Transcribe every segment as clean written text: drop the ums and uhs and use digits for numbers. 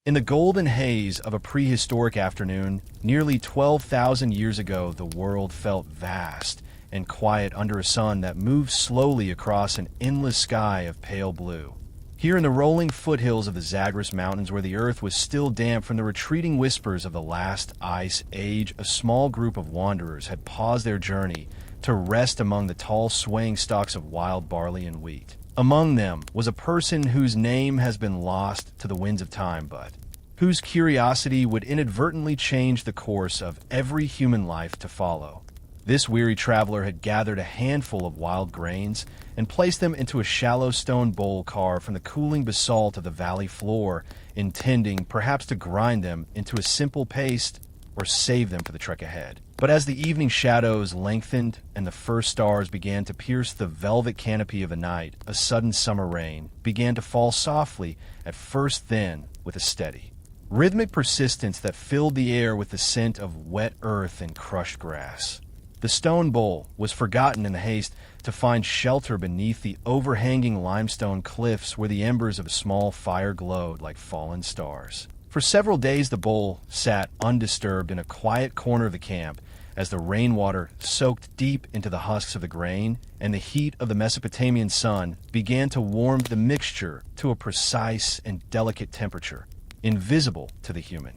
In the golden haze of a prehistoric afternoon, nearly 12,000 years ago, the world felt vast and quiet under a sun that moved slowly across an endless sky of pale blue. Here in the rolling foothills of the Zagros Mountains, where the earth was still damp from the retreating whispers of the last ice age, a small group of wanderers had paused their journey to rest among the tall swaying stalks of wild barley and wheat. Among them was a person whose name has been lost to the winds of time, but whose curiosity would inadvertently change the course of every human life to follow. This weary traveler had gathered a handful of wild grains and placed them into a shallow stone bowl carved from the cooling basalt of the valley floor, intending perhaps to grind them into a simple paste or save them for the trek ahead. But as the evening shadows lengthened and the first stars began to pierce the velvet canopy of the night, a sudden summer rain began to fall softly, at first thin, with a steady, rhythmic persistence that filled the air with the scent of wet earth and crushed grass. The stone bowl was forgotten in the haste to find shelter beneath the overhanging limestone cliffs where the embers of a small fire glowed like fallen stars. For several days the bowl sat undisturbed in a quiet corner of the camp as the rainwater soaked deep into the husks of the grain and the heat of the Mesopotamian sun began to warm the mixture to a precise and delicate temperature, invisible to the human.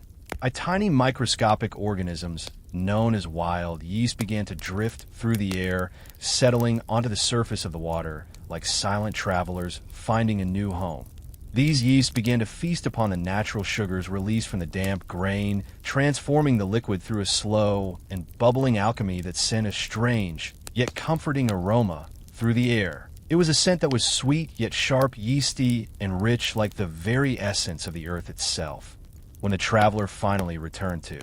Tiny microscopic organisms known as wild yeast began to drift through the air, settling onto the surface of the water like silent travelers finding a new home. These yeasts began to feast upon the natural sugars released from the damp grain, transforming the liquid through a slow and bubbling alchemy that sent a strange yet comforting aroma through the air. It was a scent that was sweet yet sharp, yeasty, and rich like the very essence of the earth itself. When the traveler finally returned to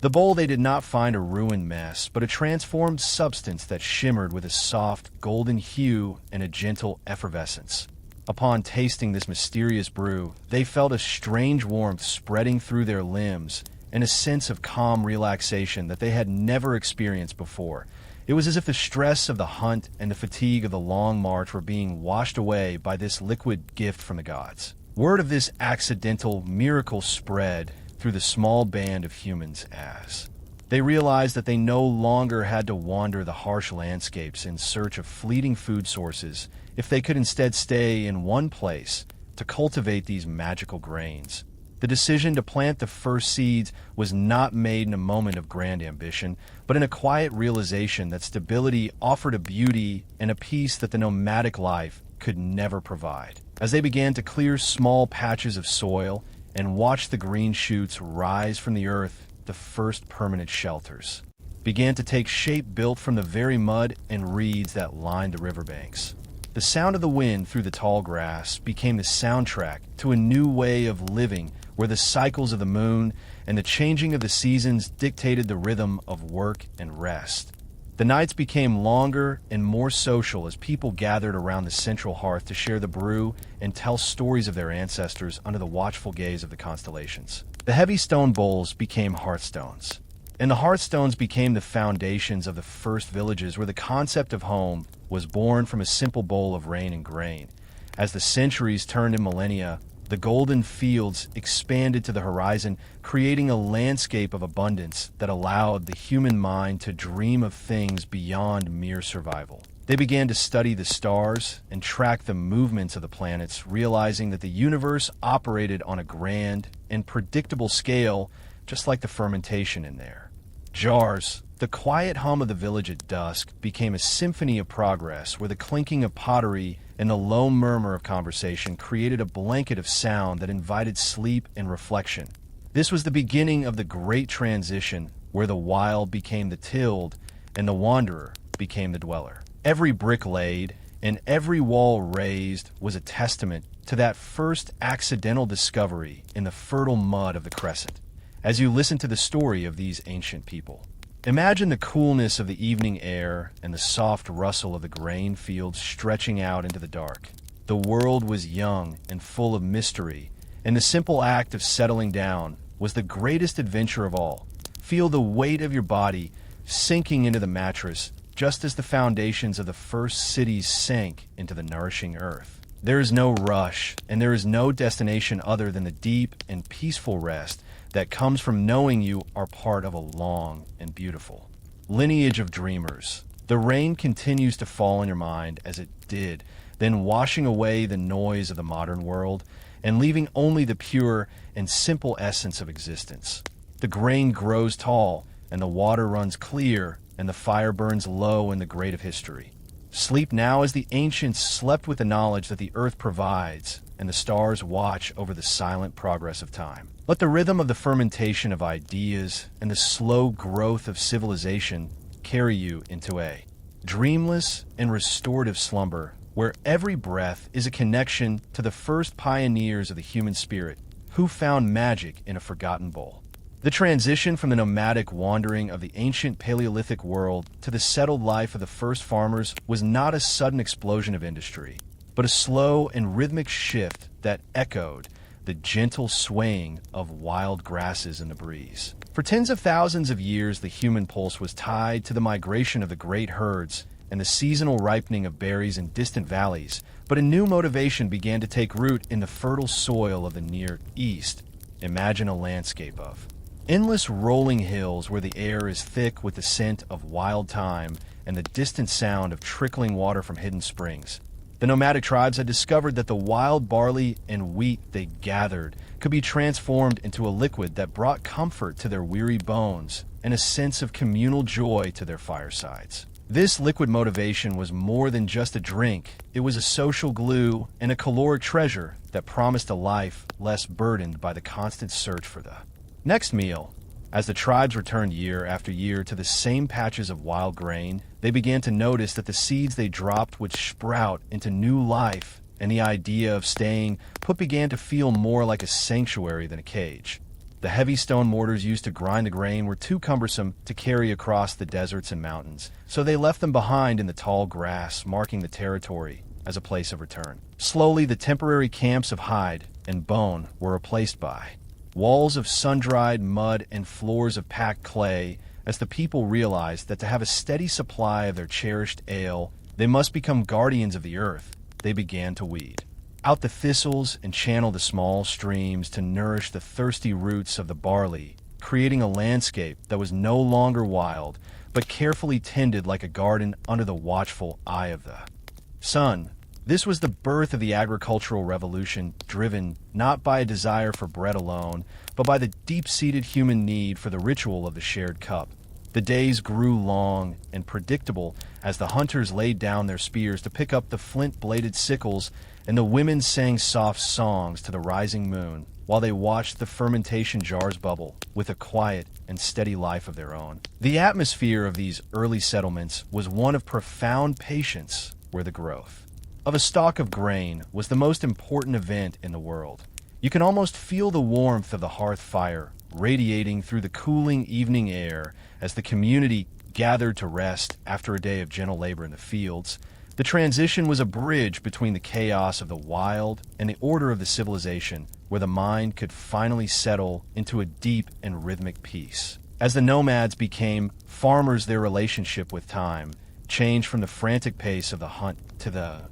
the bowl, they did not find a ruined mess, but a transformed substance that shimmered with a soft, golden hue and a gentle effervescence. Upon tasting this mysterious brew, they felt a strange warmth spreading through their limbs and a sense of calm relaxation that they had never experienced before. It was as if the stress of the hunt and the fatigue of the long march were being washed away by this liquid gift from the gods. Word of this accidental miracle spread through the small band of humans as they realized that they no longer had to wander the harsh landscapes in search of fleeting food sources if they could instead stay in one place to cultivate these magical grains. The decision to plant the first seeds was not made in a moment of grand ambition, but in a quiet realization that stability offered a beauty and a peace that the nomadic life could never provide. As they began to clear small patches of soil and watch the green shoots rise from the earth, the first permanent shelters began to take shape, built from the very mud and reeds that lined the riverbanks. The sound of the wind through the tall grass became the soundtrack to a new way of living where the cycles of the moon and the changing of the seasons dictated the rhythm of work and rest. The nights became longer and more social as people gathered around the central hearth to share the brew and tell stories of their ancestors under the watchful gaze of the constellations. The heavy stone bowls became hearthstones, and the hearthstones became the foundations of the first villages where the concept of home was born from a simple bowl of rain and grain. As the centuries turned in millennia, the golden fields expanded to the horizon, creating a landscape of abundance that allowed the human mind to dream of things beyond mere survival. They began to study the stars and track the movements of the planets, realizing that the universe operated on a grand and predictable scale, just like the fermentation in their jars. The quiet hum of the village at dusk became a symphony of progress, where the clinking of pottery and the low murmur of conversation created a blanket of sound that invited sleep and reflection. This was the beginning of the great transition, where the wild became the tilled and the wanderer became the dweller. Every brick laid and every wall raised was a testament to that first accidental discovery in the fertile mud of the crescent. As you listen to the story of these ancient people, imagine the coolness of the evening air and the soft rustle of the grain fields stretching out into the dark. The world was young and full of mystery, and the simple act of settling down was the greatest adventure of all. Feel the weight of your body sinking into the mattress, just as the foundations of the first cities sank into the nourishing earth. There is no rush, and there is no destination other than the deep and peaceful rest that comes from knowing you are part of a long and beautiful lineage of dreamers. The rain continues to fall on your mind as it did, then washing away the noise of the modern world and leaving only the pure and simple essence of existence. The grain grows tall, and the water runs clear, and the fire burns low in the grate of history. Sleep now as the ancients slept with the knowledge that the earth provides, and the stars watch over the silent progress of time. Let the rhythm of the fermentation of ideas and the slow growth of civilization carry you into a dreamless and restorative slumber, where every breath is a connection to the first pioneers of the human spirit, who found magic in a forgotten bowl. The transition from the nomadic wandering of the ancient Paleolithic world to the settled life of the first farmers was not a sudden explosion of industry, but a slow and rhythmic shift that echoed the gentle swaying of wild grasses in the breeze. For tens of thousands of years, the human pulse was tied to the migration of the great herds and the seasonal ripening of berries in distant valleys, but a new motivation began to take root in the fertile soil of the Near East. Imagine a landscape of endless rolling hills where the air is thick with the scent of wild thyme and the distant sound of trickling water from hidden springs. The nomadic tribes had discovered that the wild barley and wheat they gathered could be transformed into a liquid that brought comfort to their weary bones and a sense of communal joy to their firesides. This liquid motivation was more than just a drink. It was a social glue and a caloric treasure that promised a life less burdened by the constant search for the next meal. As the tribes returned year after year to the same patches of wild grain, they began to notice that the seeds they dropped would sprout into new life, and the idea of staying put began to feel more like a sanctuary than a cage. The heavy stone mortars used to grind the grain were too cumbersome to carry across the deserts and mountains, so they left them behind in the tall grass, marking the territory as a place of return. Slowly, the temporary camps of hide and bone were replaced by walls of sun-dried mud and floors of packed clay, as the people realized that to have a steady supply of their cherished ale, they must become guardians of the earth. They began to weed out the thistles and channel the small streams to nourish the thirsty roots of the barley, creating a landscape that was no longer wild, but carefully tended like a garden under the watchful eye of the sun. This was the birth of the agricultural revolution, driven not by a desire for bread alone, but by the deep-seated human need for the ritual of the shared cup. The days grew long and predictable as the hunters laid down their spears to pick up the flint-bladed sickles, and the women sang soft songs to the rising moon while they watched the fermentation jars bubble with a quiet and steady life of their own. The atmosphere of these early settlements was one of profound patience, where the growth of a stalk of grain was the most important event in the world. You can almost feel the warmth of the hearth fire radiating through the cooling evening air as the community gathered to rest after a day of gentle labor in the fields. The transition was a bridge between the chaos of the wild and the order of the civilization, where the mind could finally settle into a deep and rhythmic peace. As the nomads became farmers, their relationship with time changed from the frantic pace of the hunt to the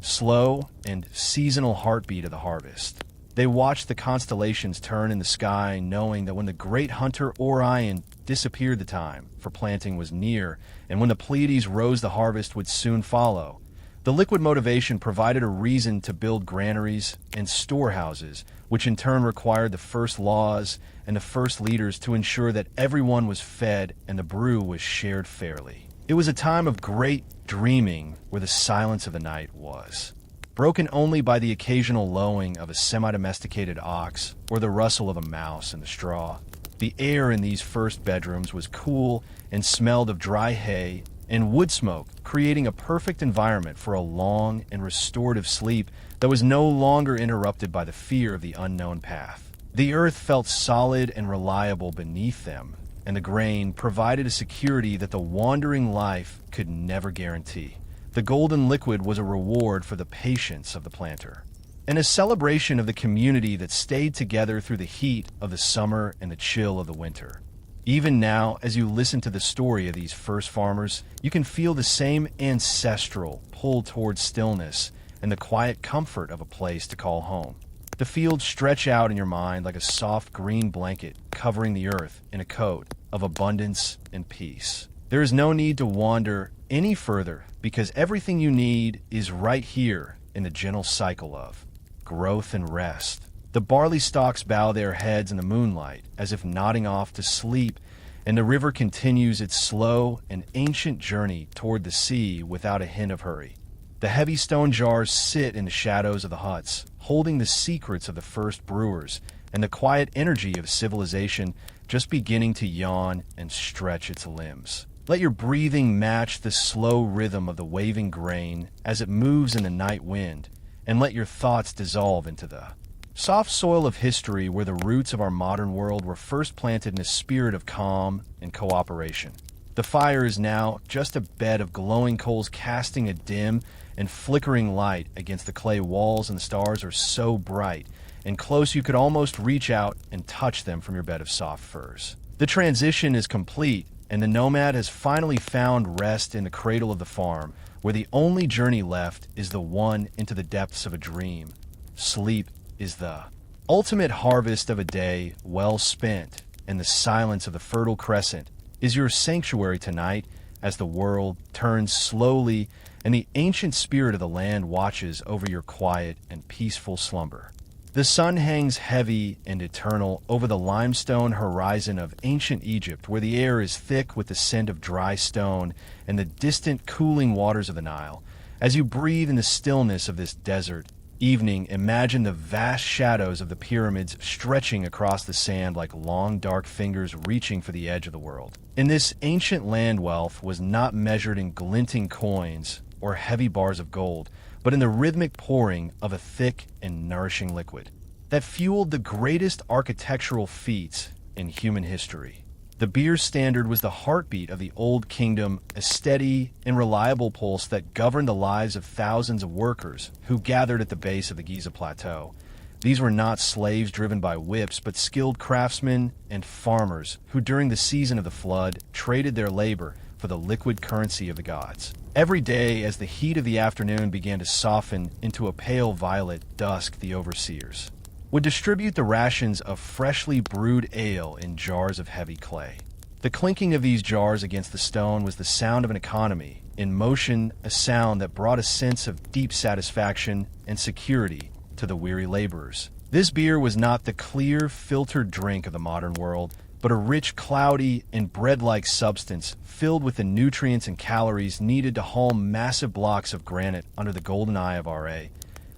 slow and seasonal heartbeat of the harvest. They watched the constellations turn in the sky, knowing that when the great hunter Orion disappeared, the time for planting was near, and when the Pleiades rose, the harvest would soon follow. The liquid motivation provided a reason to build granaries and storehouses, which in turn required the first laws and the first leaders to ensure that everyone was fed and the brew was shared fairly. It was a time of great dreaming, where the silence of the night was broken only by the occasional lowing of a semi-domesticated ox or the rustle of a mouse in the straw. The air in these first bedrooms was cool and smelled of dry hay and wood smoke, creating a perfect environment for a long and restorative sleep that was no longer interrupted by the fear of the unknown path. The earth felt solid and reliable beneath them, and the grain provided a security that the wandering life could never guarantee. The golden liquid was a reward for the patience of the planter, and a celebration of the community that stayed together through the heat of the summer and the chill of the winter. Even now, as you listen to the story of these first farmers, you can feel the same ancestral pull towards stillness and the quiet comfort of a place to call home. The fields stretch out in your mind like a soft green blanket covering the earth in a coat of abundance and peace. There is no need to wander any further because everything you need is right here in the gentle cycle of growth and rest. The barley stalks bow their heads in the moonlight as if nodding off to sleep, and the river continues its slow and ancient journey toward the sea without a hint of hurry. The heavy stone jars sit in the shadows of the huts, holding the secrets of the first brewers and the quiet energy of civilization just beginning to yawn and stretch its limbs. Let your breathing match the slow rhythm of the waving grain as it moves in the night wind, and let your thoughts dissolve into the soft soil of history where the roots of our modern world were first planted in a spirit of calm and cooperation. The fire is now just a bed of glowing coals casting a dim and flickering light against the clay walls, and the stars are so bright and close you could almost reach out and touch them from your bed of soft furs. The transition is complete, and the nomad has finally found rest in the cradle of the farm, where the only journey left is the one into the depths of a dream. Sleep is the ultimate harvest of a day well spent, and the silence of the Fertile Crescent is your sanctuary tonight as the world turns slowly and the ancient spirit of the land watches over your quiet and peaceful slumber. The sun hangs heavy and eternal over the limestone horizon of ancient Egypt, where the air is thick with the scent of dry stone and the distant cooling waters of the Nile. As you breathe in the stillness of this desert evening, imagine the vast shadows of the pyramids stretching across the sand like long dark fingers reaching for the edge of the world. In this ancient land, wealth was not measured in glinting coins or heavy bars of gold, but in the rhythmic pouring of a thick and nourishing liquid that fueled the greatest architectural feats in human history. The beer standard was the heartbeat of the Old Kingdom, a steady and reliable pulse that governed the lives of thousands of workers who gathered at the base of the Giza Plateau. These were not slaves driven by whips, but skilled craftsmen and farmers who, during the season of the flood, traded their labor for the liquid currency of the gods. Every day, as the heat of the afternoon began to soften into a pale violet dusk, the overseers would distribute the rations of freshly brewed ale in jars of heavy clay. The clinking of these jars against the stone was the sound of an economy in motion, a sound that brought a sense of deep satisfaction and security to the weary laborers. This beer was not the clear, filtered drink of the modern world, but a rich, cloudy, and bread-like substance filled with the nutrients and calories needed to haul massive blocks of granite under the golden eye of Ra.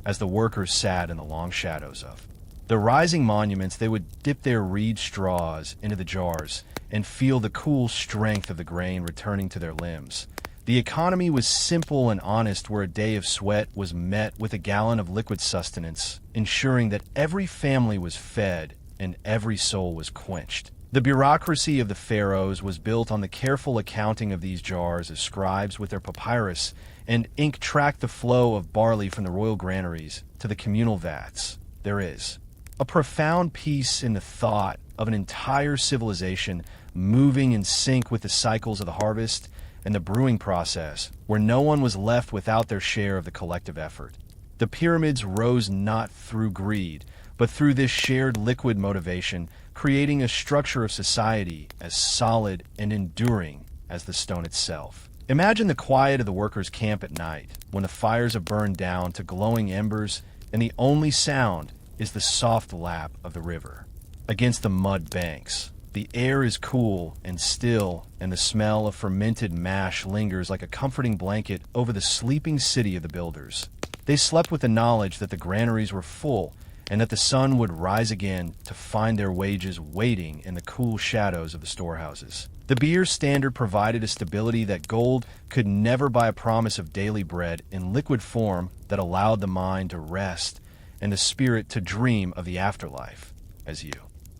As the workers sat in the long shadows of the rising monuments, they would dip their reed straws into the jars and feel the cool strength of the grain returning to their limbs. The economy was simple and honest, where a day of sweat was met with a gallon of liquid sustenance, ensuring that every family was fed and every soul was quenched. The bureaucracy of the pharaohs was built on the careful accounting of these jars, as scribes with their papyrus and ink tracked the flow of barley from the royal granaries to the communal vats. There is a profound peace in the thought of an entire civilization moving in sync with the cycles of the harvest and the brewing process, where no one was left without their share of the collective effort. The pyramids rose not through greed, but through this shared liquid motivation, creating a structure of society as solid and enduring as the stone itself. Imagine the quiet of the workers' camp at night, when the fires have burned down to glowing embers and the only sound is the soft lap of the river against the mud banks. The air is cool and still, and the smell of fermented mash lingers like a comforting blanket over the sleeping city of the builders. They slept with the knowledge that the granaries were full and that the sun would rise again to find their wages waiting in the cool shadows of the storehouses. The beer standard provided a stability that gold could never buy, a promise of daily bread in liquid form that allowed the mind to rest and the spirit to dream of the afterlife. As you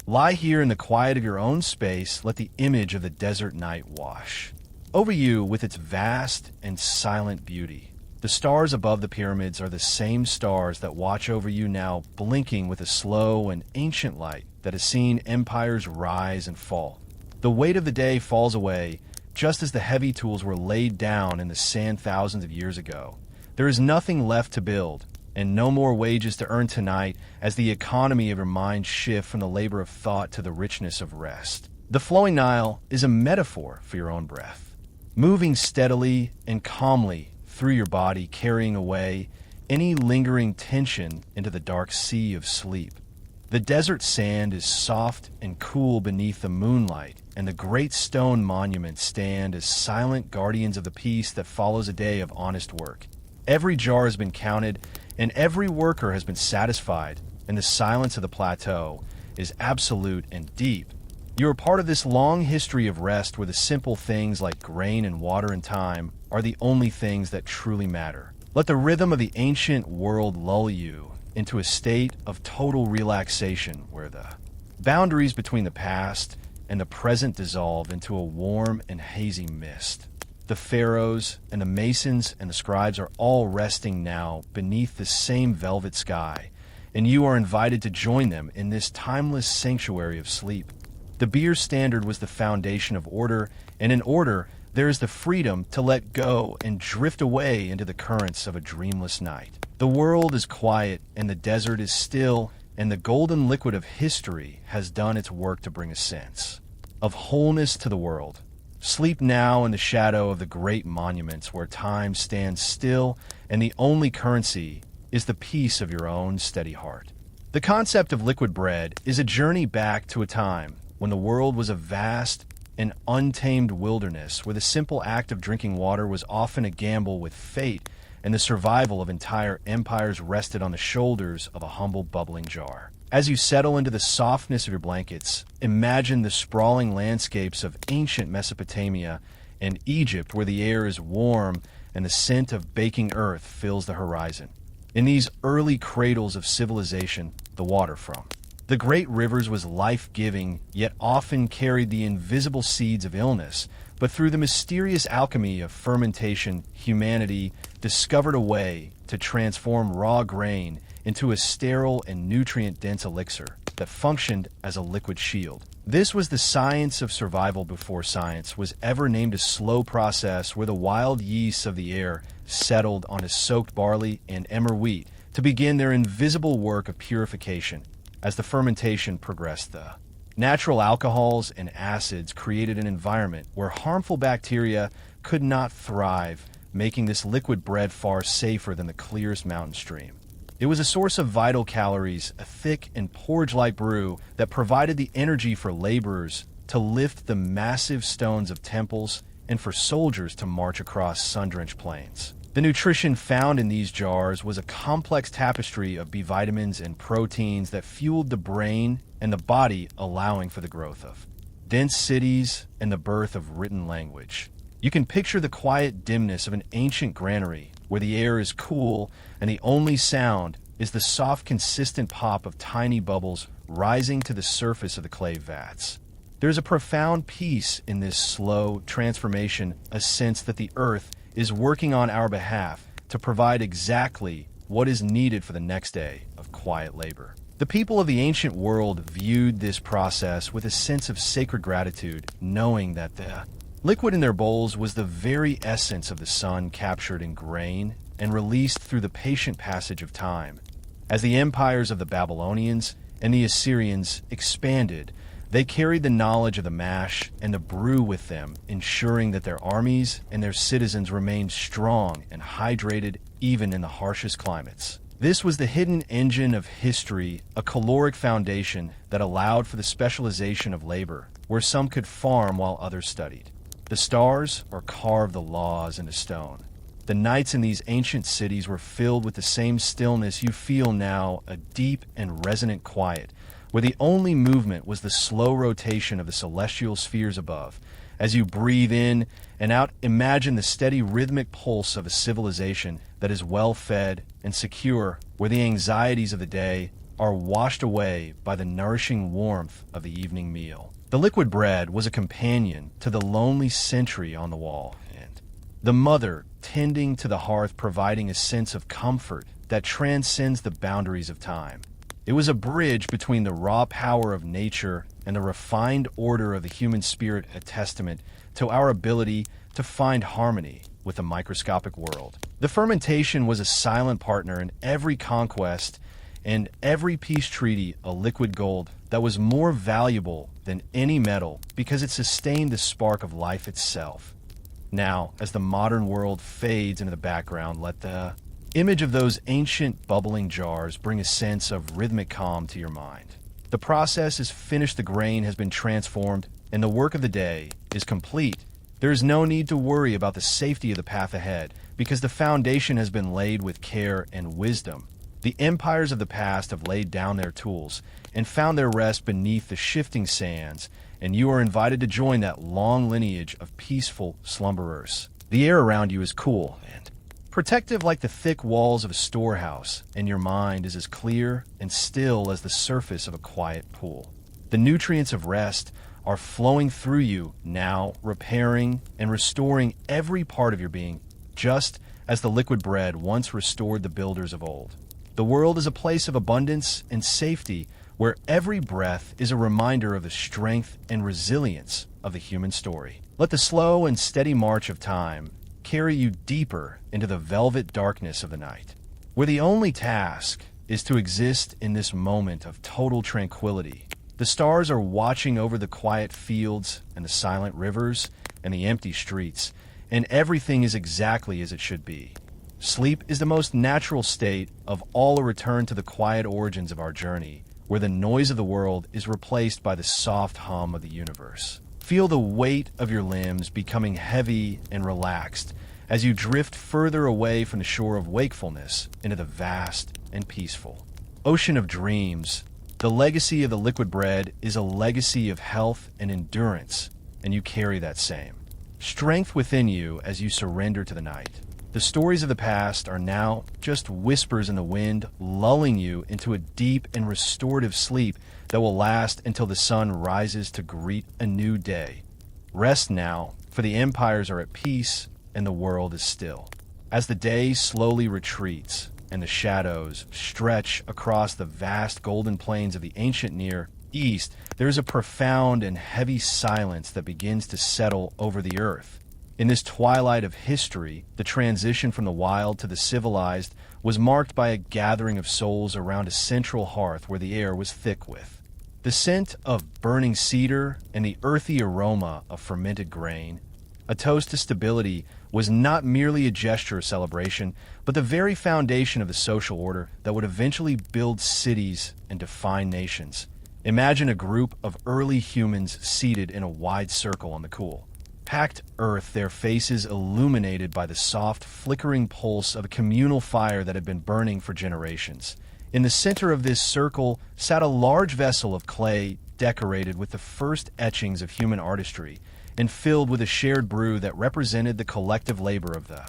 lie here in the quiet of your own space, let the image of the desert night wash over you with its vast and silent beauty. The stars above the pyramids are the same stars that watch over you now, blinking with a slow and ancient light that has seen empires rise and fall. The weight of the day falls away just as the heavy tools were laid down in the sand thousands of years ago. There is nothing left to build, and no more wages to earn tonight as the economy of your mind shift from the labor of thought to the richness of rest. The flowing Nile is a metaphor for your own breath, moving steadily and calmly through your body, carrying away any lingering tension into the dark sea of sleep. The desert sand is soft and cool beneath the moonlight, and the great stone monuments stand as silent guardians of the peace that follows a day of honest work. Every jar has been counted, and every worker has been satisfied, and the silence of the plateau is absolute and deep. You are part of this long history of rest where the simple things like grain and water and time are the only things that truly matter. Let the rhythm of the ancient world lull you into a state of total relaxation where the boundaries between the past and the present dissolve into a warm and hazy mist. The pharaohs and the masons and the scribes are all resting now beneath the same velvet sky, and you are invited to join them in this timeless sanctuary of sleep. The beer standard was the foundation of order, and in order, there is the freedom to let go and drift away into the currents of a dreamless night. The world is quiet, and the desert is still, and the golden liquid of history has done its work to bring a sense of wholeness to the world. Sleep now in the shadow of the great monuments where time stands still, and the only currency is the peace of your own steady heart. The concept of liquid bread is a journey back to a time when the world was a vast and untamed wilderness where the simple act of drinking water was often a gamble with fate, and the survival of entire empires rested on the shoulders of a humble bubbling jar. As you settle into the softness of your blankets, imagine the sprawling landscapes of ancient Mesopotamia and Egypt where the air is warm and the scent of baking earth fills the horizon. In these early cradles of civilization, the water from the great rivers was life-giving, yet often carried the invisible seeds of illness. But through the mysterious alchemy of fermentation, humanity discovered a way to transform raw grain into a sterile and nutrient-dense elixir that functioned as a liquid shield. This was the science of survival before science was ever named a slow process where the wild yeasts of the air settled onto soaked barley and emmer wheat to begin their invisible work of purification. As the fermentation progressed, the natural alcohols and acids created an environment where harmful bacteria could not thrive, making this liquid bread far safer than the clearest mountain stream. It was a source of vital calories, a thick and porridge-like brew that provided the energy for laborers to lift the massive stones of temples and for soldiers to march across sun-drenched plains. The nutrition found in these jars was a complex tapestry of B vitamins and proteins that fueled the brain and the body, allowing for the growth of dense cities and the birth of written language. You can picture the quiet dimness of an ancient granary where the air is cool and the only sound is the soft, consistent pop of tiny bubbles rising to the surface of the clay vats. There's a profound peace in this slow transformation, a sense that the earth is working on our behalf to provide exactly what is needed for the next day of quiet labor. The people of the ancient world viewed this process with a sense of sacred gratitude, knowing that the liquid in their bowls was the very essence of the sun captured in grain and released through the patient passage of time. As the empires of the Babylonians and the Assyrians expanded, they carried the knowledge of the mash and the brew with them, ensuring that their armies and their citizens remained strong and hydrated even in the harshest climates. This was the hidden engine of history, a caloric foundation that allowed for the specialization of labor, where some could farm while others studied. The stars or carved the laws into stone. The nights in these ancient cities were filled with the same stillness you feel now, a deep and resonant quiet, where the only movement was the slow rotation of the celestial spheres above. As you breathe in and out, imagine the steady rhythmic pulse of a civilization that is well-fed and secure, where the anxieties of the day are washed away by the nourishing warmth of the evening meal. The liquid bread was a companion to the lonely sentry on the wall, and the mother tending to the hearth, providing a sense of comfort that transcends the boundaries of time. It was a bridge between the raw power of nature and the refined order of the human spirit, a testament to our ability to find harmony with the microscopic world. The fermentation was a silent partner in every conquest and every peace treaty, a liquid gold that was more valuable than any metal because it sustained the spark of life itself. Now, as the modern world fades into the background, let the image of those ancient bubbling jars bring a sense of rhythmic calm to your mind. The process is finished, the grain has been transformed, and the work of the day is complete. There is no need to worry about the safety of the path ahead because the foundation has been laid with care and wisdom. The empires of the past have laid down their tools and found their rest beneath the shifting sands, and you are invited to join that long lineage of peaceful slumberers. The air around you is cool and protective like the thick walls of a storehouse, and your mind is as clear and still as the surface of a quiet pool. The nutrients of rest are flowing through you now, repairing and restoring every part of your being, just as the liquid bread once restored the builders of old. The world is a place of abundance and safety where every breath is a reminder of the strength and resilience of the human story. Let the slow and steady march of time carry you deeper into the velvet darkness of the night, where the only task is to exist in this moment of total tranquility. The stars are watching over the quiet fields and the silent rivers and the empty streets, and everything is exactly as it should be. Sleep is the most natural state of all, a return to the quiet origins of our journey, where the noise of the world is replaced by the soft hum of the universe. Feel the weight of your limbs becoming heavy and relaxed as you drift further away from the shore of wakefulness into the vast and peaceful ocean of dreams. The legacy of the liquid bread is a legacy of health and endurance, and you carry that same strength within you as you surrender to the night. The stories of the past are now just whispers in the wind, lulling you into a deep and restorative sleep that will last until the sun rises to greet a new day. Rest now, for the empires are at peace and the world is still. As the day slowly retreats and the shadows stretch across the vast golden plains of the ancient Near East, there is a profound and heavy silence that begins to settle over the earth. In this twilight of history, the transition from the wild to the civilized was marked by a gathering of souls around a central hearth where the air was thick with the scent of burning cedar and the earthy aroma of fermented grain. A toast to stability was not merely a gesture of celebration, but the very foundation of the social order that would eventually build cities and define nations. Imagine a group of early humans seated in a wide circle on the cool, packed earth, their faces illuminated by the soft, flickering pulse of a communal fire that had been burning for generations. In the center of this circle sat a large vessel of clay decorated with the first etchings of human artistry and filled with a shared brew that represented the collective labor of the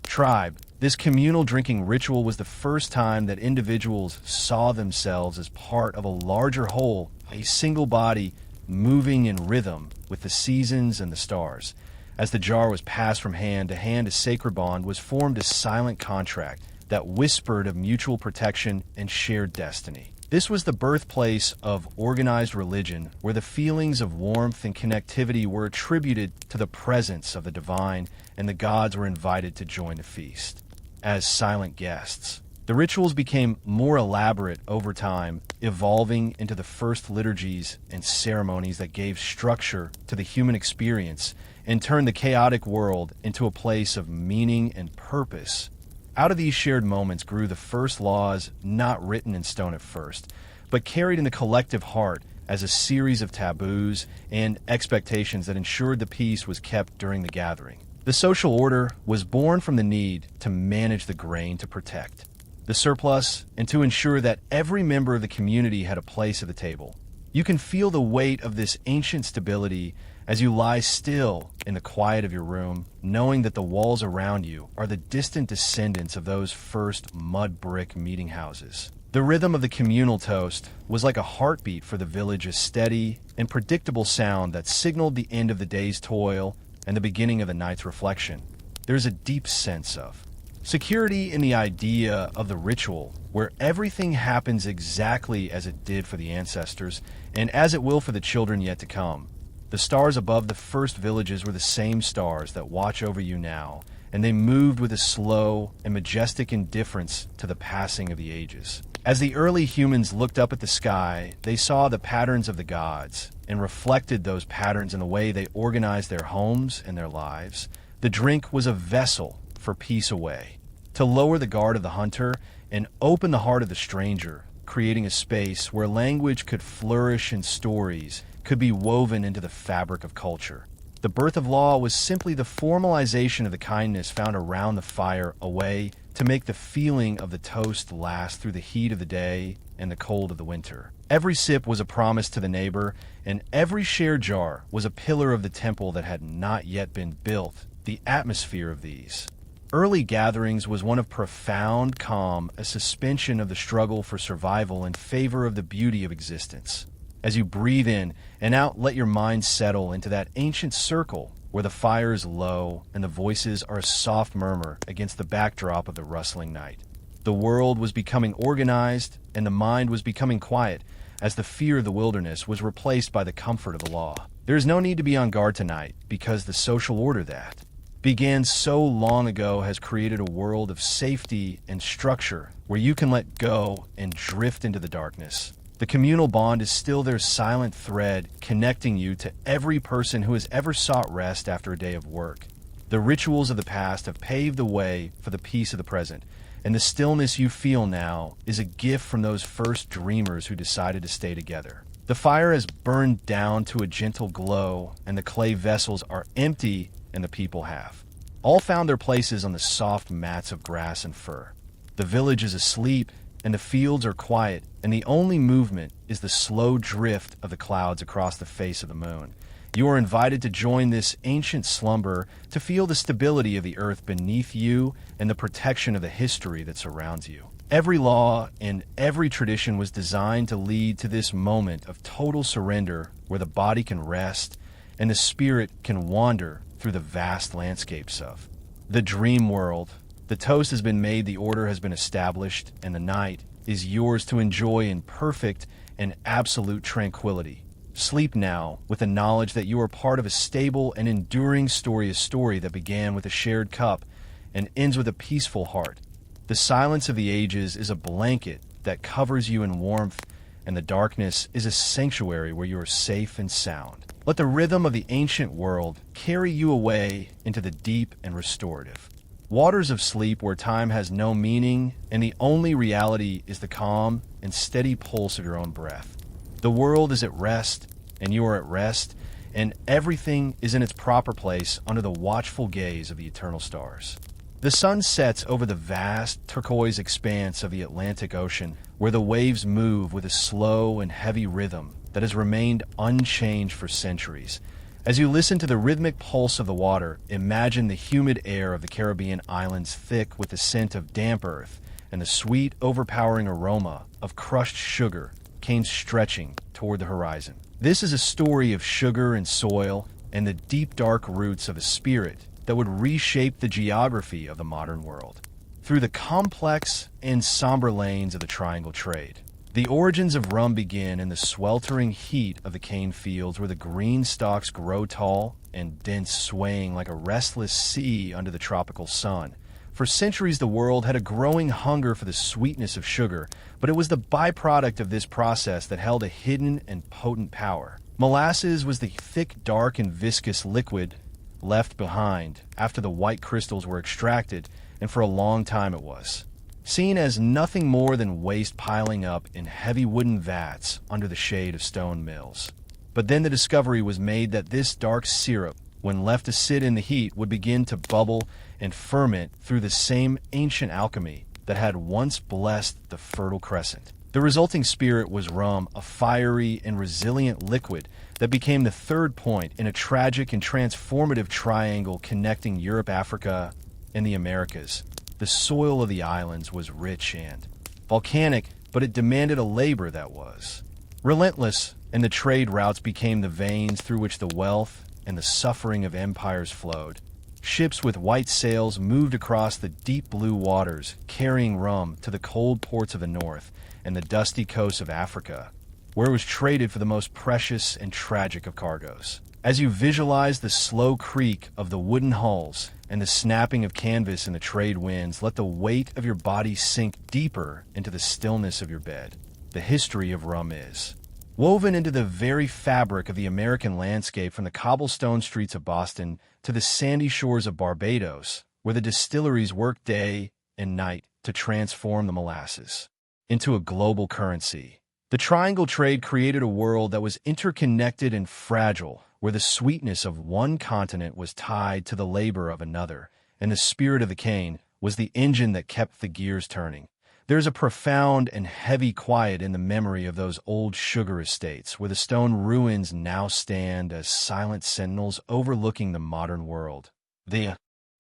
tribe. This communal drinking ritual was the first time that individuals saw themselves as part of a larger whole, a single body moving in rhythm with the seasons and the stars. As the jar was passed from hand to hand, a sacred bond was formed, a silent contract that whispered of mutual protection and shared destiny. This was the birthplace of organized religion, where the feelings of warmth and connectivity were attributed to the presence of the divine, and the gods were invited to join the feast as silent guests. The rituals became more elaborate over time, evolving into the first liturgies and ceremonies that gave structure to the human experience and turned the chaotic world into a place of meaning and purpose. Out of these shared moments grew the first laws, not written in stone at first, but carried in the collective heart as a series of taboos and expectations that ensured the peace was kept during the gathering. The social order was born from the need to manage the grain, to protect the surplus, and to ensure that every member of the community had a place at the table. You can feel the weight of this ancient stability as you lie still in the quiet of your room, knowing that the walls around you are the distant descendants of those first mud brick meeting houses. The rhythm of the communal toast was like a heartbeat for the village, a steady and predictable sound that signaled the end of the day's toil and the beginning of the night's reflection. There's a deep sense of security in the idea of the ritual, where everything happens exactly as it did for the ancestors and as it will for the children yet to come. The stars above the first villages were the same stars that watch over you now, and they moved with a slow and majestic indifference to the passing of the ages. As the early humans looked up at the sky, they saw the patterns of the gods and reflected those patterns in the way they organized their homes and their lives. The drink was a vessel for peace away, to lower the guard of the hunter and open the heart of the stranger, creating a space where language could flourish and stories could be woven into the fabric of culture. The birth of law was simply the formalization of the kindness found around the fire, a way to make the feeling of the toast last through the heat of the day and the cold of the winter. Every sip was a promise to the neighbor, and every shared jar was a pillar of the temple that had not yet been built. The atmosphere of these early gatherings was one of profound calm, a suspension of the struggle for survival in favor of the beauty of existence. As you breathe in and out, let your mind settle into that ancient circle where the fire is low and the voices are a soft murmur against the backdrop of the rustling night. The world was becoming organized and the mind was becoming quiet as the fear of the wilderness was replaced by the comfort of the law. There is no need to be on guard tonight because the social order that began so long ago has created a world of safety and structure where you can let go and drift into the darkness. The communal bond is still their silent thread connecting you to every person who has ever sought rest after a day of work. The rituals of the past have paved the way for the peace of the present, and the stillness you feel now is a gift from those first dreamers who decided to stay together. The fire has burned down to a gentle glow, and the clay vessels are empty, and the people have all found their places on the soft mats of grass and fur. The village is asleep, and the fields are quiet, and the only movement is the slow drift of the clouds across the face of the moon. You are invited to join this ancient slumber to feel the stability of the earth beneath you and the protection of the history that surrounds you. Every law and every tradition was designed to lead to this moment of total surrender where the body can rest and the spirit can wander through the vast landscapes of the dream world. The toast has been made, the order has been established, and the night is yours to enjoy in perfect and absolute tranquility. Sleep now with the knowledge that you are part of a stable and enduring story, a story that began with a shared cup and ends with a peaceful heart. The silence of the ages is a blanket that covers you in warmth, and the darkness is a sanctuary where you are safe and sound. Let the rhythm of the ancient world carry you away into the deep and restorative waters of sleep where time has no meaning and the only reality is the calm and steady pulse of your own breath. The world is at rest, and you are at rest, and everything is in its proper place under the watchful gaze of the eternal stars. The sun sets over the vast turquoise expanse of the Atlantic Ocean, where the waves move with a slow and heavy rhythm that has remained unchanged for centuries. As you listen to the rhythmic pulse of the water, imagine the humid air of the Caribbean islands thick with the scent of damp earth and the sweet, overpowering aroma of crushed sugar came stretching toward the horizon. This is a story of sugar and soil and the deep, dark roots of a spirit that would reshape the geography of the modern world. Through the complex and somber lanes of the triangle trade, the origins of rum begin in the sweltering heat of the cane fields where the green stalks grow tall and dense, swaying like a restless sea under the tropical sun. For centuries, the world had a growing hunger for the sweetness of sugar, but it was the byproduct of this process that held a hidden and potent power. Molasses was the thick, dark, and viscous liquid left behind after the white crystals were extracted, and for a long time it was seen as nothing more than waste piling up in heavy wooden vats under the shade of stone mills. But then the discovery was made that this dark syrup, when left to sit in the heat, would begin to bubble and ferment through the same ancient alchemy that had once blessed the Fertile Crescent. The resulting spirit was rum, a fiery and resilient liquid that became the third point in a tragic and transformative triangle connecting Europe, Africa, and the Americas. The soil of the islands was rich and volcanic, but it demanded a labor that was relentless, and the trade routes became the veins through which the wealth and the suffering of empires flowed. Ships with white sails moved across the deep blue waters, carrying rum to the cold ports of the north and the dusty coasts of Africa, where it was traded for the most precious and tragic of cargoes. As you visualize the slow creak of the wooden hulls and the snapping of canvas in the trade winds, let the weight of your body sink deeper into the stillness of your bed. The history of rum is woven into the very fabric of the American landscape, from the cobblestone streets of Boston to the sandy shores of Barbados, where the distilleries work day and night to transform the molasses into a global currency. The triangle trade created a world that was interconnected and fragile, where the sweetness of one continent was tied to the labor of another, and the spirit of the cane was the engine that kept the gears turning. There's a profound and heavy quiet in the memory of those old sugar estates, where the stone ruins now stand as silent sentinels overlooking the modern world. The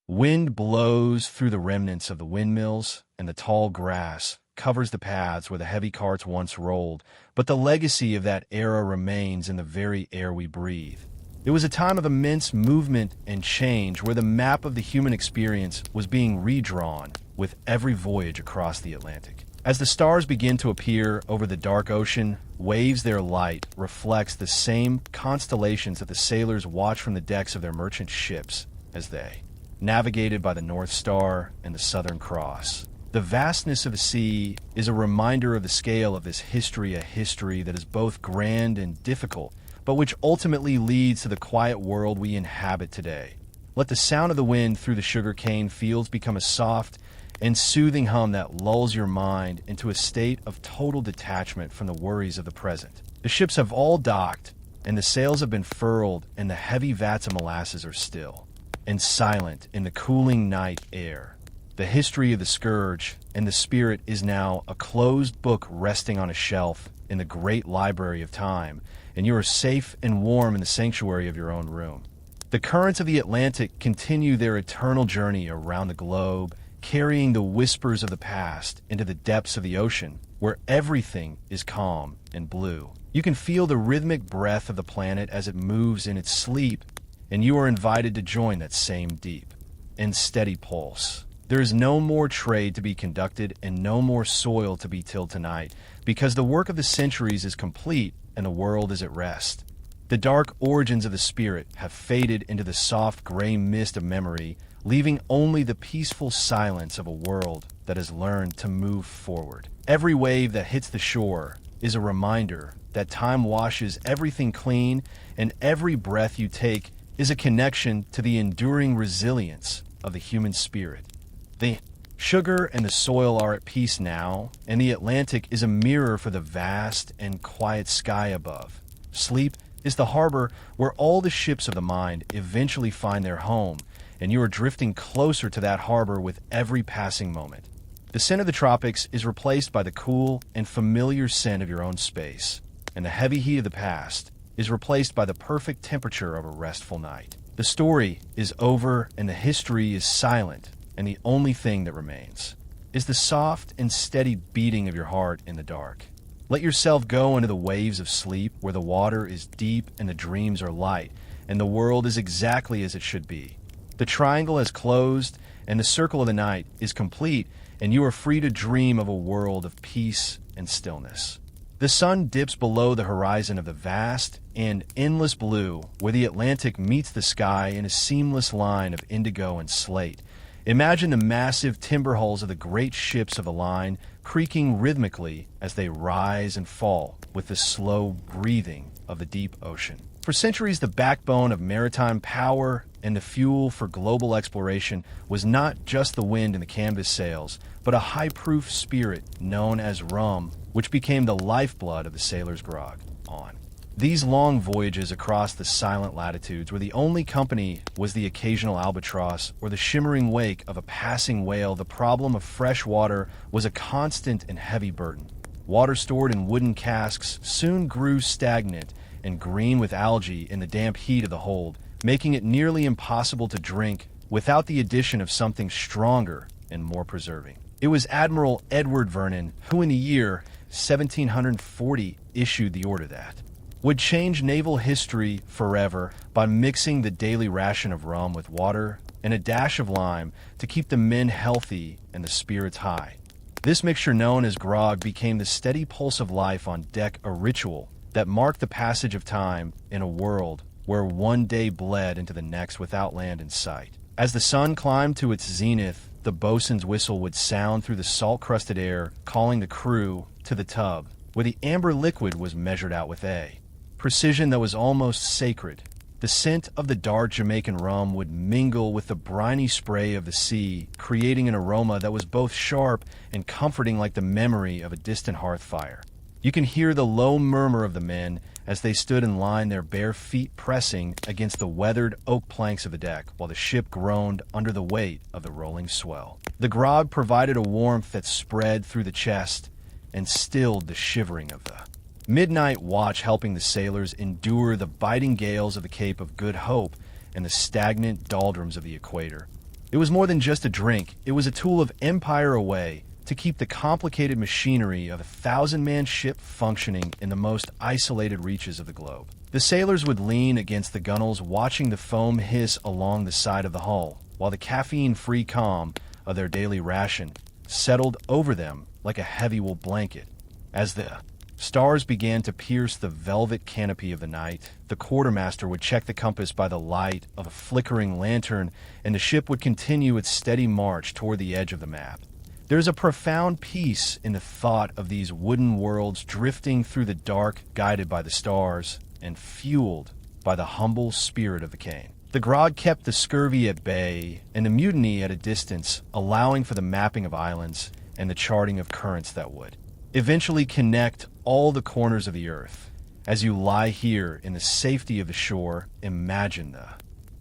wind blows through the remnants of the windmills, and the tall grass covers the paths where the heavy carts once rolled, but the legacy of that era remains in the very air we breathe. It was a time of immense movement and change, where the map of the human experience was being redrawn with every voyage across the Atlantic. As the stars begin to appear over the dark ocean, waves their light reflects the same constellations that the sailors watch from the decks of their merchant ships as they navigated by the North Star and the Southern Cross. The vastness of the sea is a reminder of the scale of this history, a history that is both grand and difficult, but which ultimately leads to the quiet world we inhabit today. Let the sound of the wind through the sugarcane fields become a soft and soothing hum that lulls your mind into a state of total detachment from the worries of the present. The ships have all docked, and the sails have been furled, and the heavy vats of molasses are still and silent in the cooling night air. The history of the scourge and the spirit is now a closed book resting on a shelf in the great library of time, and you are safe and warm in the sanctuary of your own room. The currents of the Atlantic continue their eternal journey around the globe, carrying the whispers of the past into the depths of the ocean, where everything is calm and blue. You can feel the rhythmic breath of the planet as it moves in its sleep, and you are invited to join that same deep and steady pulse. There is no more trade to be conducted and no more soil to be tilled tonight, because the work of the centuries is complete and the world is at rest. The dark origins of the spirit have faded into the soft gray mist of memory, leaving only the peaceful silence of a world that has learned to move forward. Every wave that hits the shore is a reminder that time washes everything clean, and every breath you take is a connection to the enduring resilience of the human spirit. The sugar and the soil are at peace now, and the Atlantic is a mirror for the vast and quiet sky above. Sleep is the harbor where all the ships of the mind eventually find their home, and you are drifting closer to that harbor with every passing moment. The scent of the tropics is replaced by the cool and familiar scent of your own space, and the heavy heat of the past is replaced by the perfect temperature of a restful night. The story is over and the history is silent, and the only thing that remains is the soft and steady beating of your heart in the dark. Let yourself go into the waves of sleep, where the water is deep and the dreams are light, and the world is exactly as it should be. The triangle has closed, and the circle of the night is complete, and you are free to dream of a world of peace and stillness. The sun dips below the horizon of the vast and endless blue, where the Atlantic meets the sky in a seamless line of indigo and slate. Imagine the massive timber hulls of the great ships of the line creaking rhythmically as they rise and fall with the slow breathing of the deep ocean. For centuries, the backbone of maritime power and the fuel for global exploration was not just the wind and the canvas sails, but a high-proof spirit known as rum, which became the lifeblood of the sailor's grog. On these long voyages across the silent latitudes, where the only company was the occasional albatross or the shimmering wake of a passing whale, the problem of fresh water was a constant and heavy burden. Water stored in wooden casks soon grew stagnant and green with algae in the damp heat of the hold, making it nearly impossible to drink without the addition of something stronger and more preserving. It was Admiral Edward Vernon who, in the year 1740, issued the order that would change naval history forever by mixing the daily ration of rum with water and a dash of lime to keep the men healthy and the spirits high. This mixture, known as grog, became the steady pulse of life on deck, a ritual that marked the passage of time in a world where one day bled into the next without land in sight. As the sun climbed to its zenith, the bosun's whistle would sound through the salt-crusted air, calling the crew to the tub, where the amber liquid was measured out with a precision that was almost sacred. The scent of the dark Jamaican rum would mingle with the briny spray of the sea, creating an aroma that was both sharp and comforting, like the memory of a distant hearth fire. You can hear the low murmur of the men as they stood in line, their bare feet pressing against the weathered oak planks of the deck, while the ship groaned under the weight of the rolling swell. The grog provided a warmth that spread through the chest and stilled the shivering of the midnight watch, helping the sailors endure the biting gales of the Cape of Good Hope and the stagnant doldrums of the equator. It was more than just a drink. It was a tool of empire away to keep the complicated machinery of a 1,000-man ship functioning in the most isolated reaches of the globe. The sailors would lean against the gunwales, watching the foam hiss along the side of the hull, while the caffeine-free calm of their daily ration settled over them like a heavy wool blanket. As the stars began to pierce the velvet canopy of the night, the quartermaster would check the compass by the light of a flickering lantern, and the ship would continue its steady march toward the edge of the map. There's a profound peace in the thought of these wooden worlds drifting through the dark, guided by the stars and fueled by the humble spirit of the cane. The grog kept the scurvy at bay and the mutiny at a distance, allowing for the mapping of islands and the charting of currents that would eventually connect all the corners of the earth. As you lie here in the safety of the shore, imagine the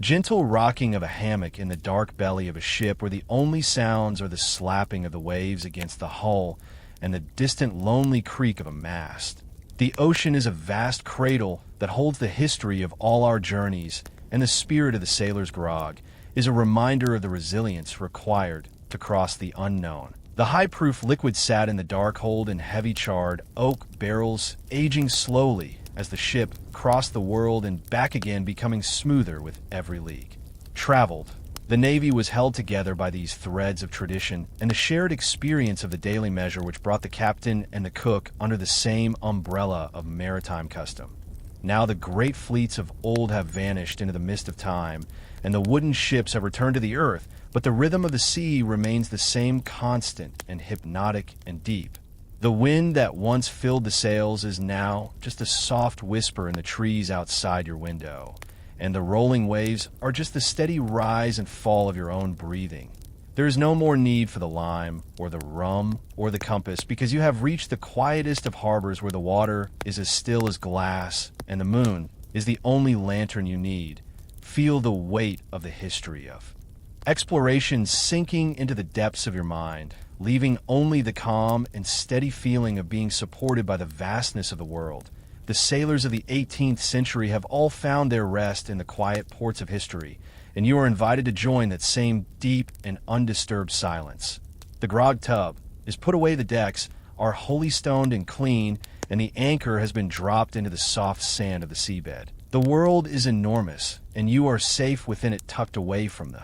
gentle rocking of a hammock in the dark belly of a ship, where the only sounds are the slapping of the waves against the hull and the distant lonely creak of a mast. The ocean is a vast cradle that holds the history of all our journeys, and the spirit of the sailor's grog is a reminder of the resilience required to cross the unknown. The high-proof liquid sat in the dark hold in heavy charred oak barrels, aging slowly as the ship crossed the world and back again, becoming smoother with every league traveled. The Navy was held together by these threads of tradition and the shared experience of the daily measure, which brought the captain and the cook under the same umbrella of maritime custom. Now the great fleets of old have vanished into the mist of time, and the wooden ships have returned to the earth, but the rhythm of the sea remains the same, constant and hypnotic and deep. The wind that once filled the sails is now just a soft whisper in the trees outside your window, and the rolling waves are just the steady rise and fall of your own breathing. There is no more need for the lime or the rum or the compass, because you have reached the quietest of harbors, where the water is as still as glass and the moon is the only lantern you need. Feel the weight of the history of exploration sinking into the depths of your mind, leaving only the calm and steady feeling of being supported by the vastness of the world. The sailors of the 18th century have all found their rest in the quiet ports of history, and you are invited to join that same deep and undisturbed silence. The grog tub is put away, the decks are holystoned and clean, and the anchor has been dropped into the soft sand of the seabed. The world is enormous, and you are safe within it, tucked away from the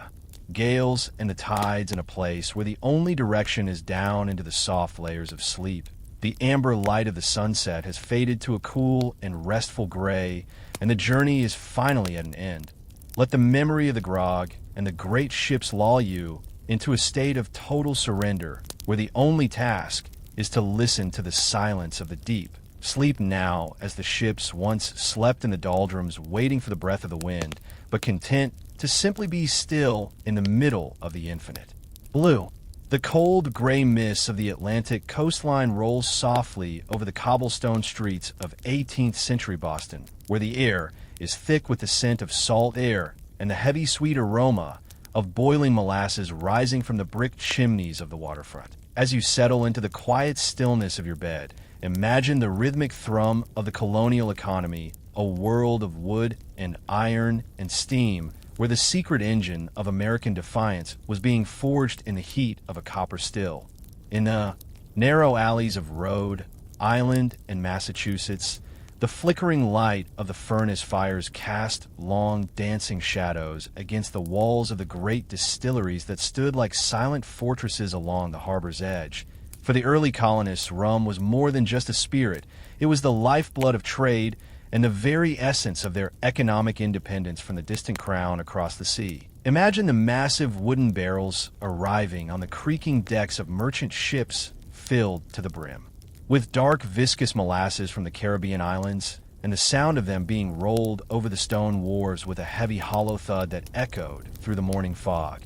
gales and the tides, in a place where the only direction is down into the soft layers of sleep. The amber light of the sunset has faded to a cool and restful gray, and the journey is finally at an end. Let the memory of the grog and the great ships lull you into a state of total surrender, where the only task is to listen to the silence of the deep. Sleep now, as the ships once slept in the doldrums, waiting for the breath of the wind, but content to simply be still in the middle of the infinite blue. The cold, gray mist of the Atlantic coastline rolls softly over the cobblestone streets of 18th century Boston, where the air is thick with the scent of salt air and the heavy, sweet aroma of boiling molasses rising from the brick chimneys of the waterfront. As you settle into the quiet stillness of your bed, imagine the rhythmic thrum of the colonial economy, a world of wood and iron and steam, where the secret engine of American defiance was being forged in the heat of a copper still. In the narrow alleys of Rhode Island and Massachusetts, the flickering light of the furnace fires cast long, dancing shadows against the walls of the great distilleries that stood like silent fortresses along the harbor's edge. For the early colonists, rum was more than just a spirit. It was the lifeblood of trade, and the very essence of their economic independence from the distant crown across the sea. Imagine the massive wooden barrels arriving on the creaking decks of merchant ships filled to the brim, with dark, viscous molasses from the Caribbean islands, and the sound of them being rolled over the stone wharves with a heavy hollow thud that echoed through the morning fog.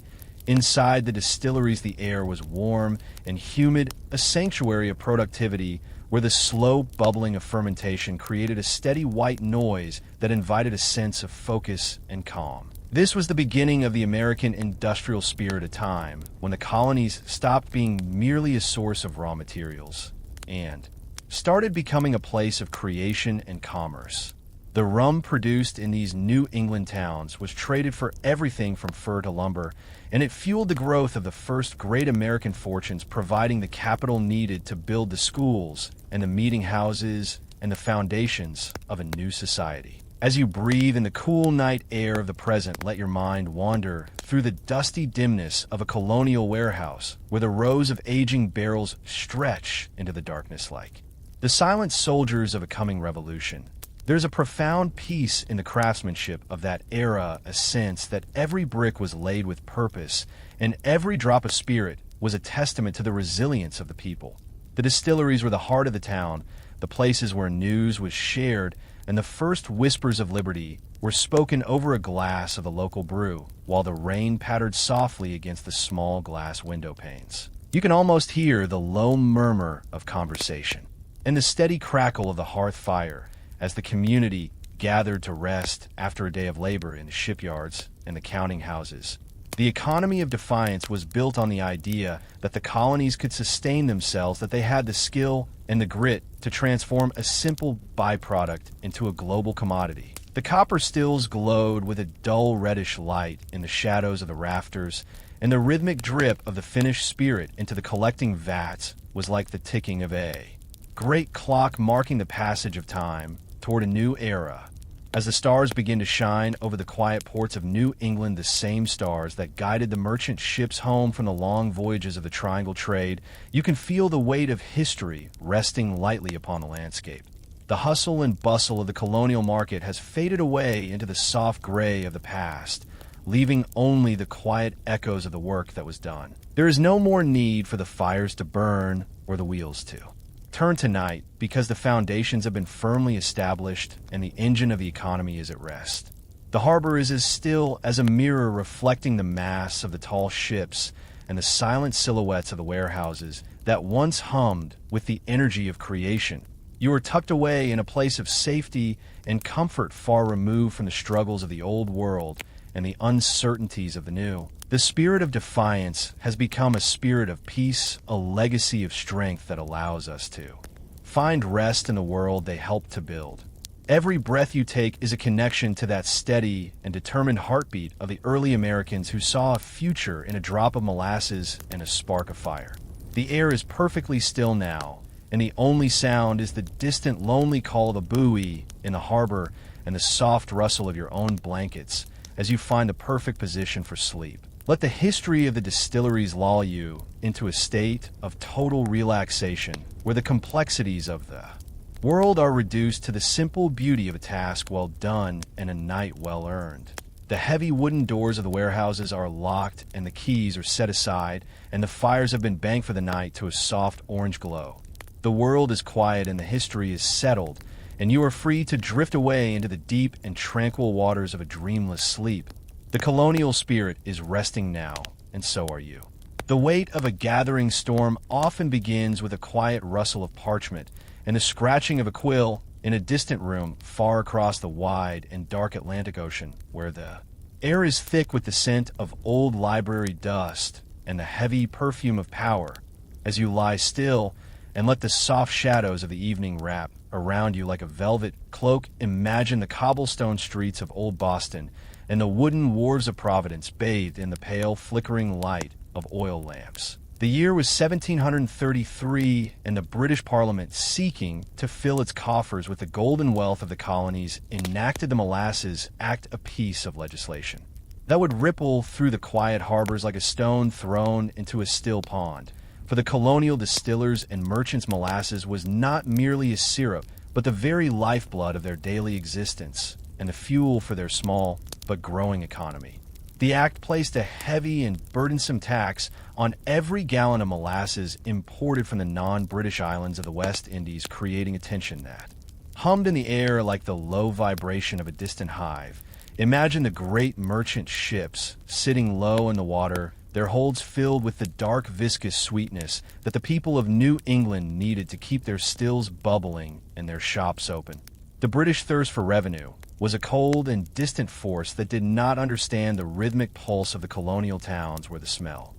Inside the distilleries, the air was warm and humid, a sanctuary of productivity where the slow bubbling of fermentation created a steady white noise that invited a sense of focus and calm. This was the beginning of the American industrial spirit, a time when the colonies stopped being merely a source of raw materials and started becoming a place of creation and commerce. The rum produced in these New England towns was traded for everything from fur to lumber, and it fueled the growth of the first great American fortunes, providing the capital needed to build the schools and the meeting houses and the foundations of a new society. As you breathe in the cool night air of the present, let your mind wander through the dusty dimness of a colonial warehouse where the rows of aging barrels stretch into the darkness like the silent soldiers of a coming revolution. There's a profound peace in the craftsmanship of that era, a sense that every brick was laid with purpose and every drop of spirit was a testament to the resilience of the people. The distilleries were the heart of the town, the places where news was shared, and the first whispers of liberty were spoken over a glass of the local brew, while the rain pattered softly against the small glass window panes. You can almost hear the low murmur of conversation and the steady crackle of the hearth fire as the community gathered to rest after a day of labor in the shipyards and the counting houses. The economy of Defiance was built on the idea that the colonies could sustain themselves, that they had the skill and the grit to transform a simple byproduct into a global commodity. The copper stills glowed with a dull reddish light in the shadows of the rafters, and the rhythmic drip of the finished spirit into the collecting vats was like the ticking of a great clock marking the passage of time toward a new era. As the stars begin to shine over the quiet ports of New England, the same stars that guided the merchant ships home from the long voyages of the Triangle trade, you can feel the weight of history resting lightly upon the landscape. The hustle and bustle of the colonial market has faded away into the soft gray of the past, leaving only the quiet echoes of the work that was done. There is no more need for the fires to burn or the wheels to turn tonight, because the foundations have been firmly established and the engine of the economy is at rest. The harbor is as still as a mirror, reflecting the mass of the tall ships and the silent silhouettes of the warehouses that once hummed with the energy of creation. You are tucked away in a place of safety and comfort, far removed from the struggles of the old world and the uncertainties of the new. The spirit of Defiance has become a spirit of peace, a legacy of strength that allows us to find rest in the world they help to build. Every breath you take is a connection to that steady and determined heartbeat of the early Americans who saw a future in a drop of molasses and a spark of fire. The air is perfectly still now, and the only sound is the distant, lonely call of a buoy in the harbor and the soft rustle of your own blankets as you find the perfect position for sleep. Let the history of the distilleries lull you into a state of total relaxation, where the complexities of the world are reduced to the simple beauty of a task well done and a night well earned. The heavy wooden doors of the warehouses are locked and the keys are set aside, and the fires have been banked for the night to a soft orange glow. The world is quiet and the history is settled, and you are free to drift away into the deep and tranquil waters of a dreamless sleep. The colonial spirit is resting now, and so are you. The weight of a gathering storm often begins with a quiet rustle of parchment and the scratching of a quill in a distant room far across the wide and dark Atlantic Ocean, where the air is thick with the scent of old library dust and the heavy perfume of power. As you lie still and let the soft shadows of the evening wrap around you like a velvet cloak, imagine the cobblestone streets of old Boston and the wooden wharves of Providence bathed in the pale, flickering light of oil lamps. The year was 1733, and the British Parliament, seeking to fill its coffers with the golden wealth of the colonies, enacted the Molasses Act, a piece of legislation that would ripple through the quiet harbors like a stone thrown into a still pond. For the colonial distillers and merchants, molasses was not merely a syrup, but the very lifeblood of their daily existence and the fuel for their small but growing economy. The act placed a heavy and burdensome tax on every gallon of molasses imported from the non-British islands of the West Indies, creating a tension that hummed in the air like the low vibration of a distant hive. Imagine the great merchant ships sitting low in the water, their holds filled with the dark viscous sweetness that the people of New England needed to keep their stills bubbling and their shops open. The British thirst for revenue was a cold and distant force that did not understand the rhythmic pulse of the colonial towns where the smell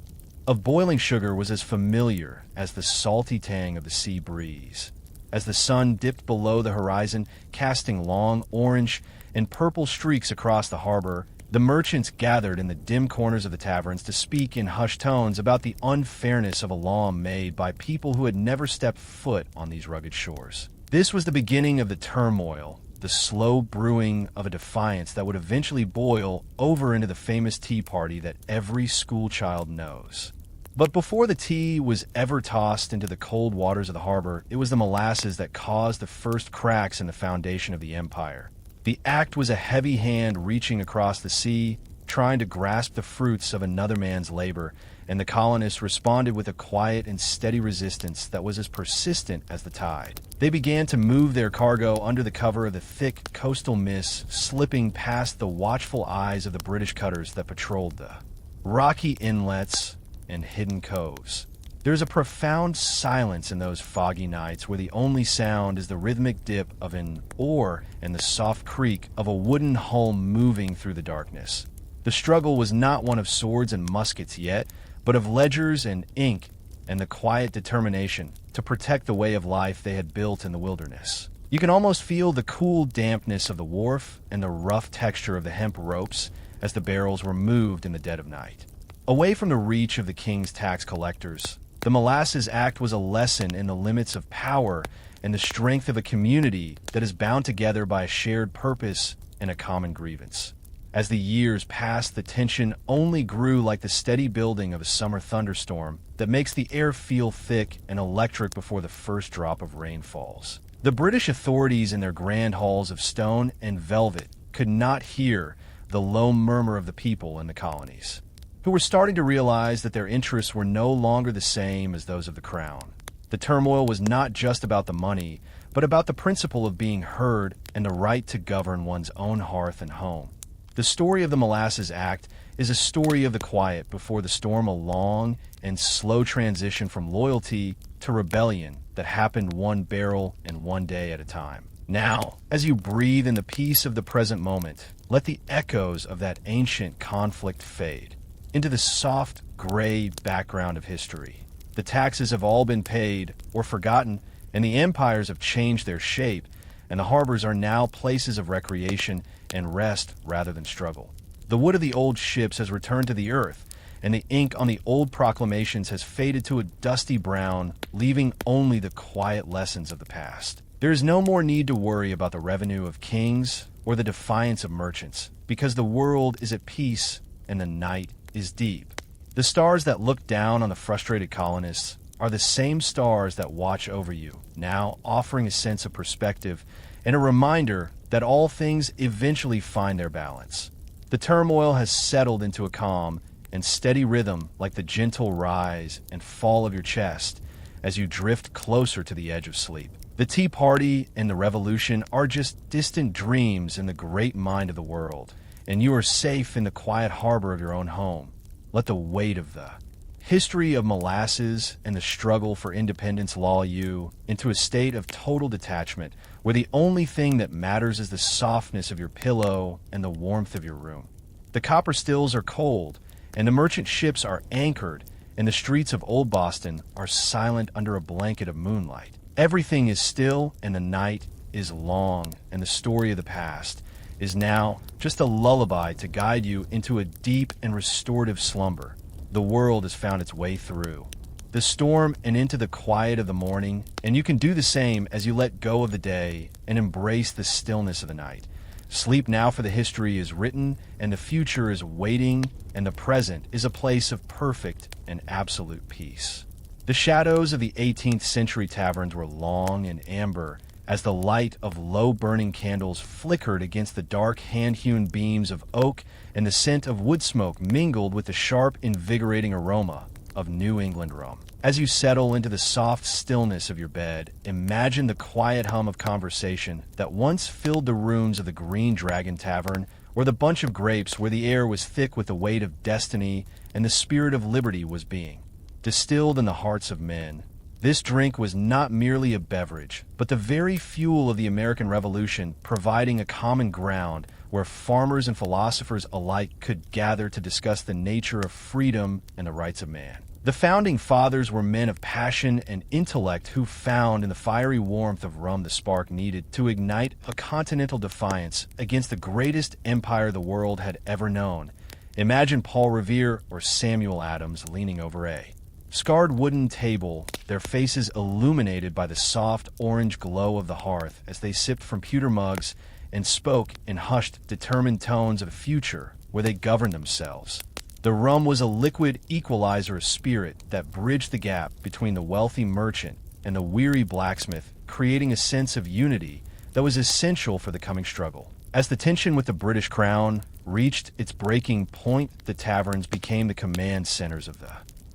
of boiling sugar was as familiar as the salty tang of the sea breeze. As the sun dipped below the horizon, casting long orange and purple streaks across the harbor, the merchants gathered in the dim corners of the taverns to speak in hushed tones about the unfairness of a law made by people who had never stepped foot on these rugged shores. This was the beginning of the turmoil, the slow brewing of a defiance that would eventually boil over into the famous tea party that every schoolchild knows. But before the tea was ever tossed into the cold waters of the harbor, it was the molasses that caused the first cracks in the foundation of the empire. The act was a heavy hand reaching across the sea, trying to grasp the fruits of another man's labor, and the colonists responded with a quiet and steady resistance that was as persistent as the tide. They began to move their cargo under the cover of the thick coastal mist, slipping past the watchful eyes of the British cutters that patrolled the rocky inlets and hidden coves. There's a profound silence in those foggy nights where the only sound is the rhythmic dip of an oar and the soft creak of a wooden hull moving through the darkness. The struggle was not one of swords and muskets yet, but of ledgers and ink and the quiet determination to protect the way of life they had built in the wilderness. You can almost feel the cool dampness of the wharf and the rough texture of the hemp ropes as the barrels were moved in the dead of night. Away from the reach of the king's tax collectors, the Molasses Act was a lesson in the limits of power and the strength of a community that is bound together by a shared purpose and a common grievance. As the years passed, the tension only grew like the steady building of a summer thunderstorm that makes the air feel thick and electric before the first drop of rain falls. The British authorities in their grand halls of stone and velvet could not hear the low murmur of the people in the colonies, who were starting to realize that their interests were no longer the same as those of the crown. The turmoil was not just about the money, but about the principle of being heard and the right to govern one's own hearth and home. The story of the Molasses Act is a story of the quiet before the storm, a long and slow transition from loyalty to rebellion that happened one barrel and one day at a time. Now, as you breathe in the peace of the present moment, let the echoes of that ancient conflict fade into the soft, gray background of history. The taxes have all been paid or forgotten, and the empires have changed their shape, and the harbors are now places of recreation and rest rather than struggle. The wood of the old ships has returned to the earth, and the ink on the old proclamations has faded to a dusty brown, leaving only the quiet lessons of the past. There is no more need to worry about the revenue of kings or the defiance of merchants, because the world is at peace and the night is deep. The stars that look down on the frustrated colonists are the same stars that watch over you, now offering a sense of perspective and a reminder that all things eventually find their balance. The turmoil has settled into a calm and steady rhythm, like the gentle rise and fall of your chest as you drift closer to the edge of sleep. The Tea Party and the Revolution are just distant dreams in the great mind of the world, and you are safe in the quiet harbor of your own home. Let the weight of the history of molasses and the struggle for independence lull you into a state of total detachment, where the only thing that matters is the softness of your pillow and the warmth of your room. The copper stills are cold, and the merchant ships are anchored, and the streets of Old Boston are silent under a blanket of moonlight. Everything is still, and the night is long, and the story of the past is now just a lullaby to guide you into a deep and restorative slumber. The world has found its way through the storm and into the quiet of the morning, and you can do the same as you let go of the day and embrace the stillness of the night. Sleep now, for the history is written, and the future is waiting, and the present is a place of perfect and absolute peace. The shadows of the 18th century taverns were long and amber as the light of low-burning candles flickered against the dark hand-hewn beams of oak, and the scent of wood smoke mingled with the sharp, invigorating aroma of New England rum. As you settle into the soft stillness of your bed, imagine the quiet hum of conversation that once filled the rooms of the Green Dragon Tavern, or the Bunch of Grapes, where the air was thick with the weight of destiny and the spirit of liberty was being distilled in the hearts of men. This drink was not merely a beverage, but the very fuel of the American Revolution, providing a common ground where farmers and philosophers alike could gather to discuss the nature of freedom and the rights of man. The Founding Fathers were men of passion and intellect who found in the fiery warmth of rum the spark needed to ignite a continental defiance against the greatest empire the world had ever known. Imagine Paul Revere or Samuel Adams leaning over a scarred wooden table, their faces illuminated by the soft orange glow of the hearth as they sipped from pewter mugs and spoke in hushed, determined tones of a future where they governed themselves. The rum was a liquid equalizer of spirit that bridged the gap between the wealthy merchant and the weary blacksmith, creating a sense of unity that was essential for the coming struggle. As the tension with the British Crown reached its breaking point, the taverns became the command centers of the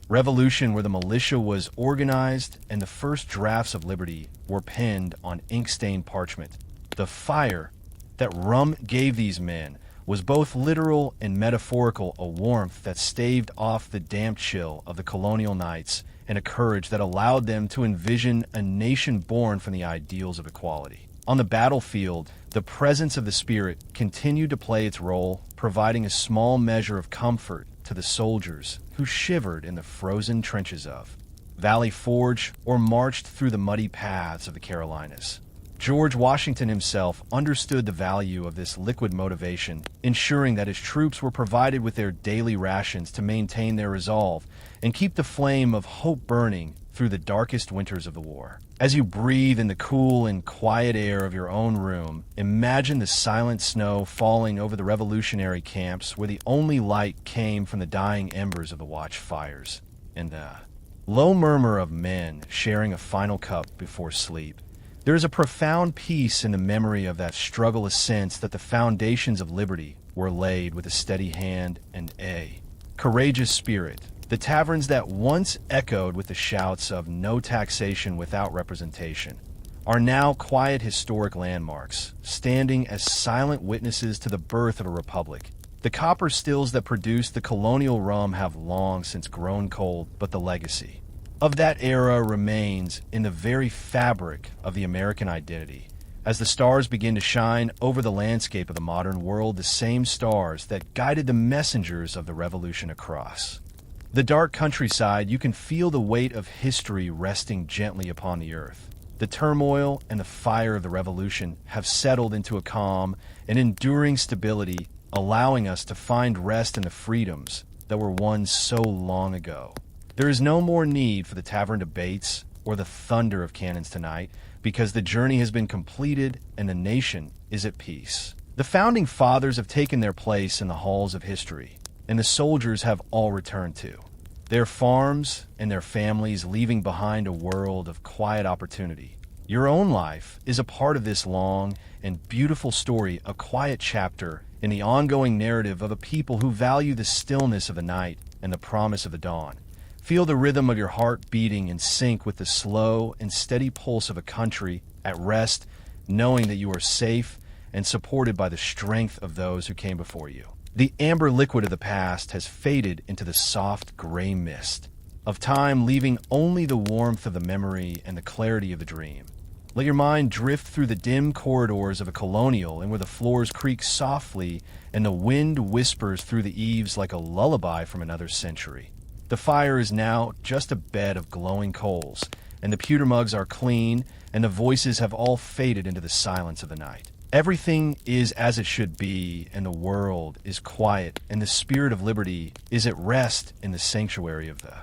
revolution, where the militia was organized and the first drafts of liberty were penned on ink-stained parchment. The fire that rum gave these men was both literal and metaphorical, a warmth that staved off the damp chill of the colonial nights and a courage that allowed them to envision a nation born from the ideals of equality. On the battlefield, the presence of the spirit continued to play its role, providing a small measure of comfort to the soldiers who shivered in the frozen trenches of Valley Forge or marched through the muddy paths of the Carolinas. George Washington himself understood the value of this liquid motivation, ensuring that his troops were provided with their daily rations to maintain their resolve and keep the flame of hope burning through the darkest winters of the war. As you breathe in the cool and quiet air of your own room, imagine the silent snow falling over the revolutionary camps where the only light came from the dying embers of the watch fires, and the low murmur of men sharing a final cup before sleep. There is a profound peace in the memory of that struggle, a sense that the foundations of liberty were laid with a steady hand and a courageous spirit. The taverns that once echoed with the shouts of no taxation without representation are now quiet historic landmarks, standing as silent witnesses to the birth of a republic. The copper stills that produced the colonial rum have long since grown cold, but the legacy of that era remains in the very fabric of the American identity. As the stars begin to shine over the landscape of the modern world, the same stars that guided the messengers of the revolution across the dark countryside, you can feel the weight of history resting gently upon the earth. The turmoil and the fire of the revolution have settled into a calm and enduring stability, allowing us to find rest in the freedoms that were won so long ago. There is no more need for the tavern debates or the thunder of cannons tonight, because the journey has been completed and the nation is at peace. The Founding Fathers have taken their place in the halls of history, and the soldiers have all returned to their farms and their families, leaving behind a world of quiet opportunity. Your own life is a part of this long and beautiful story, a quiet chapter in the ongoing narrative of a people who value the stillness of the night and the promise of the dawn. Feel the rhythm of your heart beating in sync with the slow and steady pulse of a country at rest, knowing that you are safe and supported by the strength of those who came before you. The amber liquid of the past has faded into the soft gray mist of time, leaving only the warmth of the memory and the clarity of the dream. Let your mind drift through the dim corridors of a colonial, and where the floors creak softly and the wind whispers through the eaves like a lullaby from another century. The fire is now just a bed of glowing coals, and the pewter mugs are clean, and the voices have all faded into the silence of the night. Everything is as it should be, and the world is quiet, and the spirit of liberty is at rest in the sanctuary of the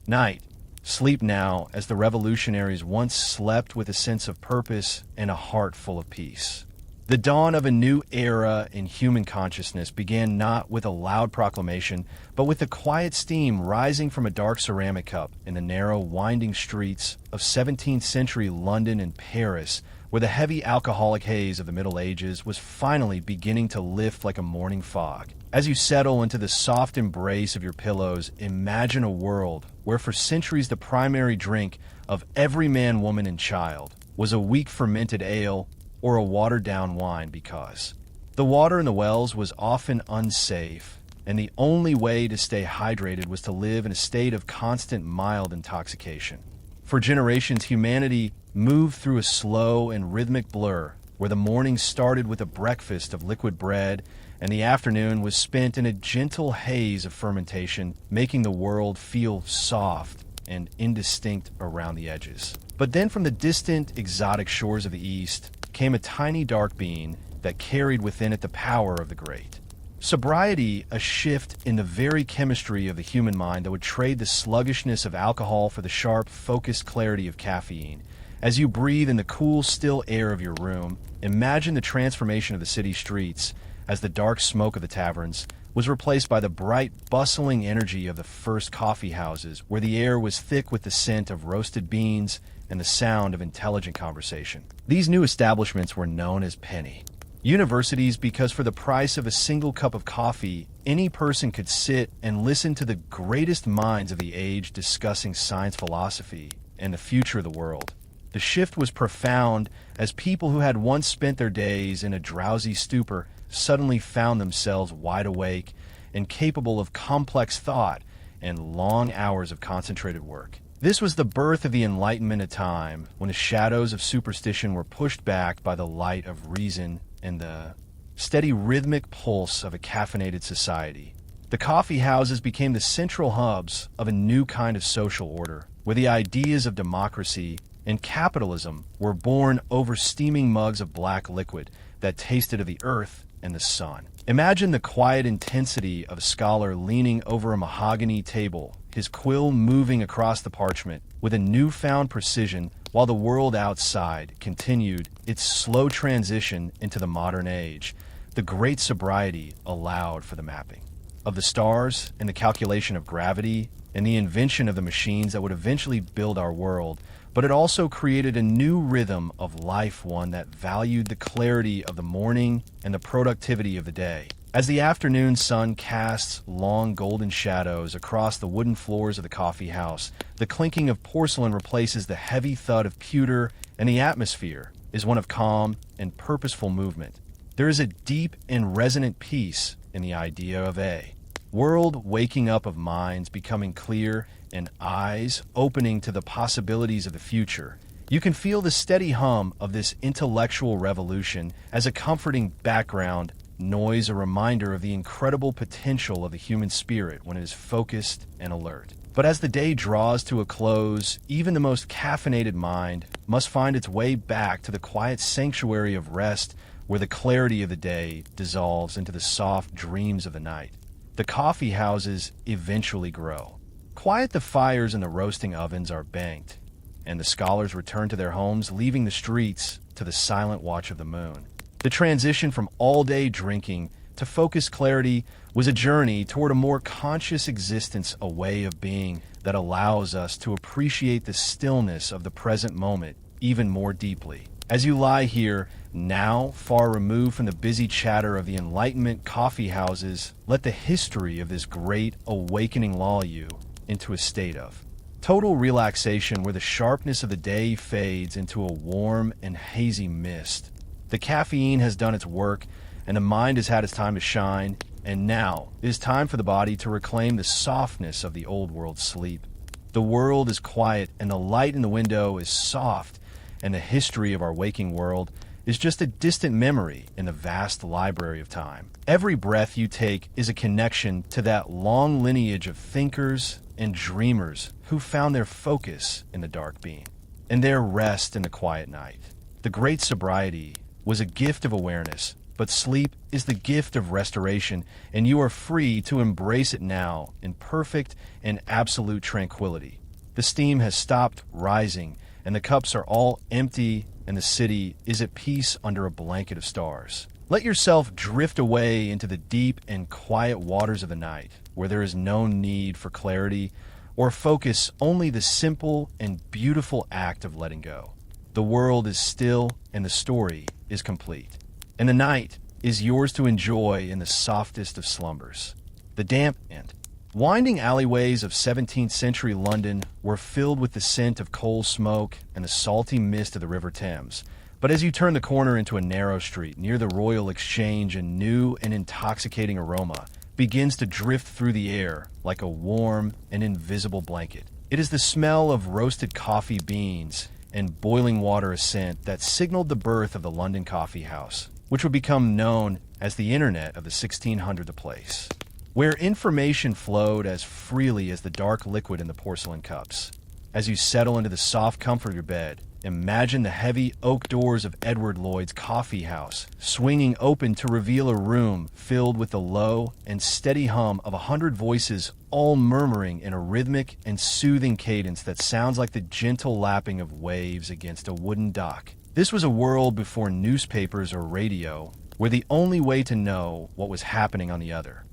night. Sleep now, as the revolutionaries once slept with a sense of purpose and a heart full of peace. The dawn of a new era in human consciousness began not with a loud proclamation, but with the quiet steam rising from a dark ceramic cup in the narrow, winding streets of 17th century London and Paris, where the heavy alcoholic haze of the Middle Ages was finally beginning to lift like a morning fog. As you settle into the soft embrace of your pillows, imagine a world where for centuries the primary drink of every man, woman, and child was a weak fermented ale or a watered-down wine, because the water in the wells was often unsafe, and the only way to stay hydrated was to live in a state of constant mild intoxication. For generations, humanity moved through a slow and rhythmic blur, where the morning started with a breakfast of liquid bread, and the afternoon was spent in a gentle haze of fermentation, making the world feel soft and indistinct around the edges. But then from the distant, exotic shores of the East came a tiny dark bean that carried within it the power of the great. Sobriety, a shift in the very chemistry of the human mind that would trade the sluggishness of alcohol for the sharp, focused clarity of caffeine. As you breathe in the cool, still air of your room, imagine the transformation of the city streets as the dark smoke of the taverns was replaced by the bright, bustling energy of the first coffee houses, where the air was thick with the scent of roasted beans and the sound of intelligent conversation. These new establishments were known as penny universities because for the price of a single cup of coffee, any person could sit and listen to the greatest minds of the age discussing science, philosophy, and the future of the world. The shift was profound, as people who had once spent their days in a drowsy stupor suddenly found themselves wide awake and capable of complex thought and long hours of concentrated work. This was the birth of the Enlightenment, a time when the shadows of superstition were pushed back by the light of reason and the steady rhythmic pulse of a caffeinated society. The coffee houses became the central hubs of a new kind of social order, where the ideas of democracy and capitalism were born over steaming mugs of black liquid that tasted of the earth and the sun. Imagine the quiet intensity of a scholar leaning over a mahogany table, his quill moving across the parchment with a newfound precision, while the world outside continued its slow transition into the modern age. The great sobriety allowed for the mapping of the stars and the calculation of gravity and the invention of the machines that would eventually build our world, but it also created a new rhythm of life, one that valued the clarity of the morning and the productivity of the day. As the afternoon sun casts long golden shadows across the wooden floors of the coffee house, the clinking of porcelain replaces the heavy thud of pewter, and the atmosphere is one of calm and purposeful movement. There is a deep and resonant peace in the idea of a world waking up, of minds becoming clear and eyes opening to the possibilities of the future. You can feel the steady hum of this intellectual revolution as a comforting background noise, a reminder of the incredible potential of the human spirit when it is focused and alert. But as the day draws to a close, even the most caffeinated mind must find its way back to the quiet sanctuary of rest, where the clarity of the day dissolves into the soft dreams of the night. The coffee houses eventually grow. Quiet, the fires and the roasting ovens are banked, and the scholars return to their homes, leaving the streets to the silent watch of the moon. The transition from all-day drinking to focused clarity was a journey toward a more conscious existence, a way of being that allows us to appreciate the stillness of the present moment even more deeply. As you lie here, now far removed from the busy chatter of the Enlightenment coffee houses, let the history of this great awakening lull you into a state of total relaxation, where the sharpness of the day fades into a warm and hazy mist. The caffeine has done its work, and the mind has had its time to shine, and now it is time for the body to reclaim the softness of the old world sleep. The world is quiet, and the light in the window is soft, and the history of our waking world is just a distant memory in the vast library of time. Every breath you take is a connection to that long lineage of thinkers and dreamers who found their focus in the dark beam and their rest in the quiet night. The great sobriety was a gift of awareness, but sleep is the gift of restoration, and you are free to embrace it now in perfect and absolute tranquility. The steam has stopped rising, and the cups are all empty, and the city is at peace under a blanket of stars. Let yourself drift away into the deep and quiet waters of the night, where there is no need for clarity or focus, only the simple and beautiful act of letting go. the world is still and the story is complete. And the night is yours to enjoy in the softest of slumbers. The damp and winding alleyways of 17th century London were filled with the scent of coal smoke and the salty mist of the River Thames. But as you turn the corner into a narrow street near the Royal Exchange, a new and intoxicating aroma begins to drift through the air like a warm and invisible blanket. It is the smell of roasted coffee beans and boiling water ascent that signaled the birth of the London Coffee House, which would become known as the Internet of the 1600s place, where information flowed as freely as the dark liquid in the porcelain cups. As you settle into the soft comfort of your bed, imagine the heavy oak doors of Edward Lloyd's coffee house swinging open to reveal a room filled with the low and steady hum of 100 voices, all murmuring in a rhythmic and soothing cadence that sounds like the gentle lapping of waves against a wooden dock. This was a world before newspapers or radio, where the only way to know what was happening on the other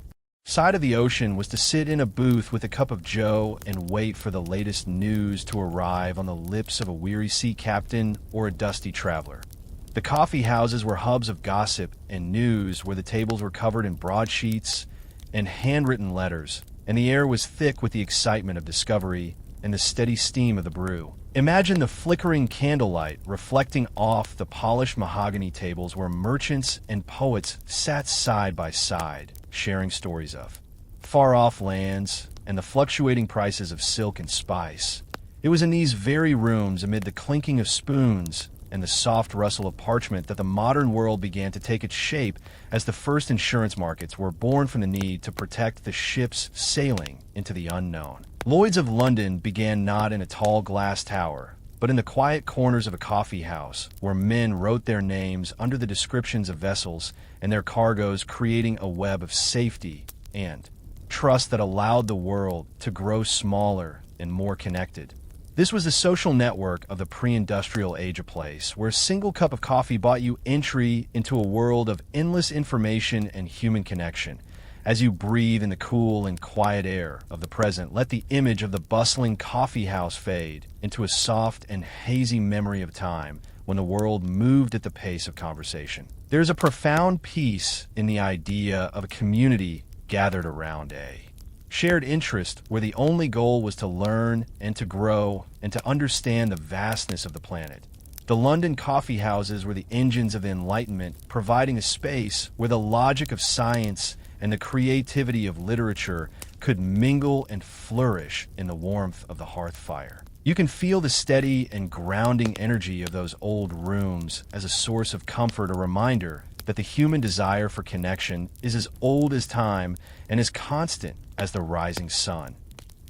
side of the ocean was to sit in a booth with a cup of joe and wait for the latest news to arrive on the lips of a weary sea captain or a dusty traveler. The coffee houses were hubs of gossip and news, where the tables were covered in broadsheets and handwritten letters, and the air was thick with the excitement of discovery and the steady steam of the brew. Imagine the flickering candlelight reflecting off the polished mahogany tables where merchants and poets sat side by side, sharing stories of far-off lands and the fluctuating prices of silk and spice. It was in these very rooms, amid the clinking of spoons and the soft rustle of parchment, that the modern world began to take its shape as the first insurance markets were born from the need to protect the ships sailing into the unknown. Lloyd's of London began not in a tall glass tower, but in the quiet corners of a coffee house, where men wrote their names under the descriptions of vessels and their cargoes, creating a web of safety and trust that allowed the world to grow smaller and more connected. This was the social network of the pre-industrial age, a place where a single cup of coffee bought you entry into a world of endless information and human connection. As you breathe in the cool and quiet air of the present, let the image of the bustling coffee house fade into a soft and hazy memory of time when the world moved at the pace of conversation. There's a profound peace in the idea of a community gathered around a shared interest, where the only goal was to learn and to grow and to understand the vastness of the planet. The London coffee houses were the engines of the Enlightenment, providing a space where the logic of science and the creativity of literature could mingle and flourish in the warmth of the hearth fire. You can feel the steady and grounding energy of those old rooms as a source of comfort, a reminder that the human desire for connection is as old as time and as constant as the rising sun.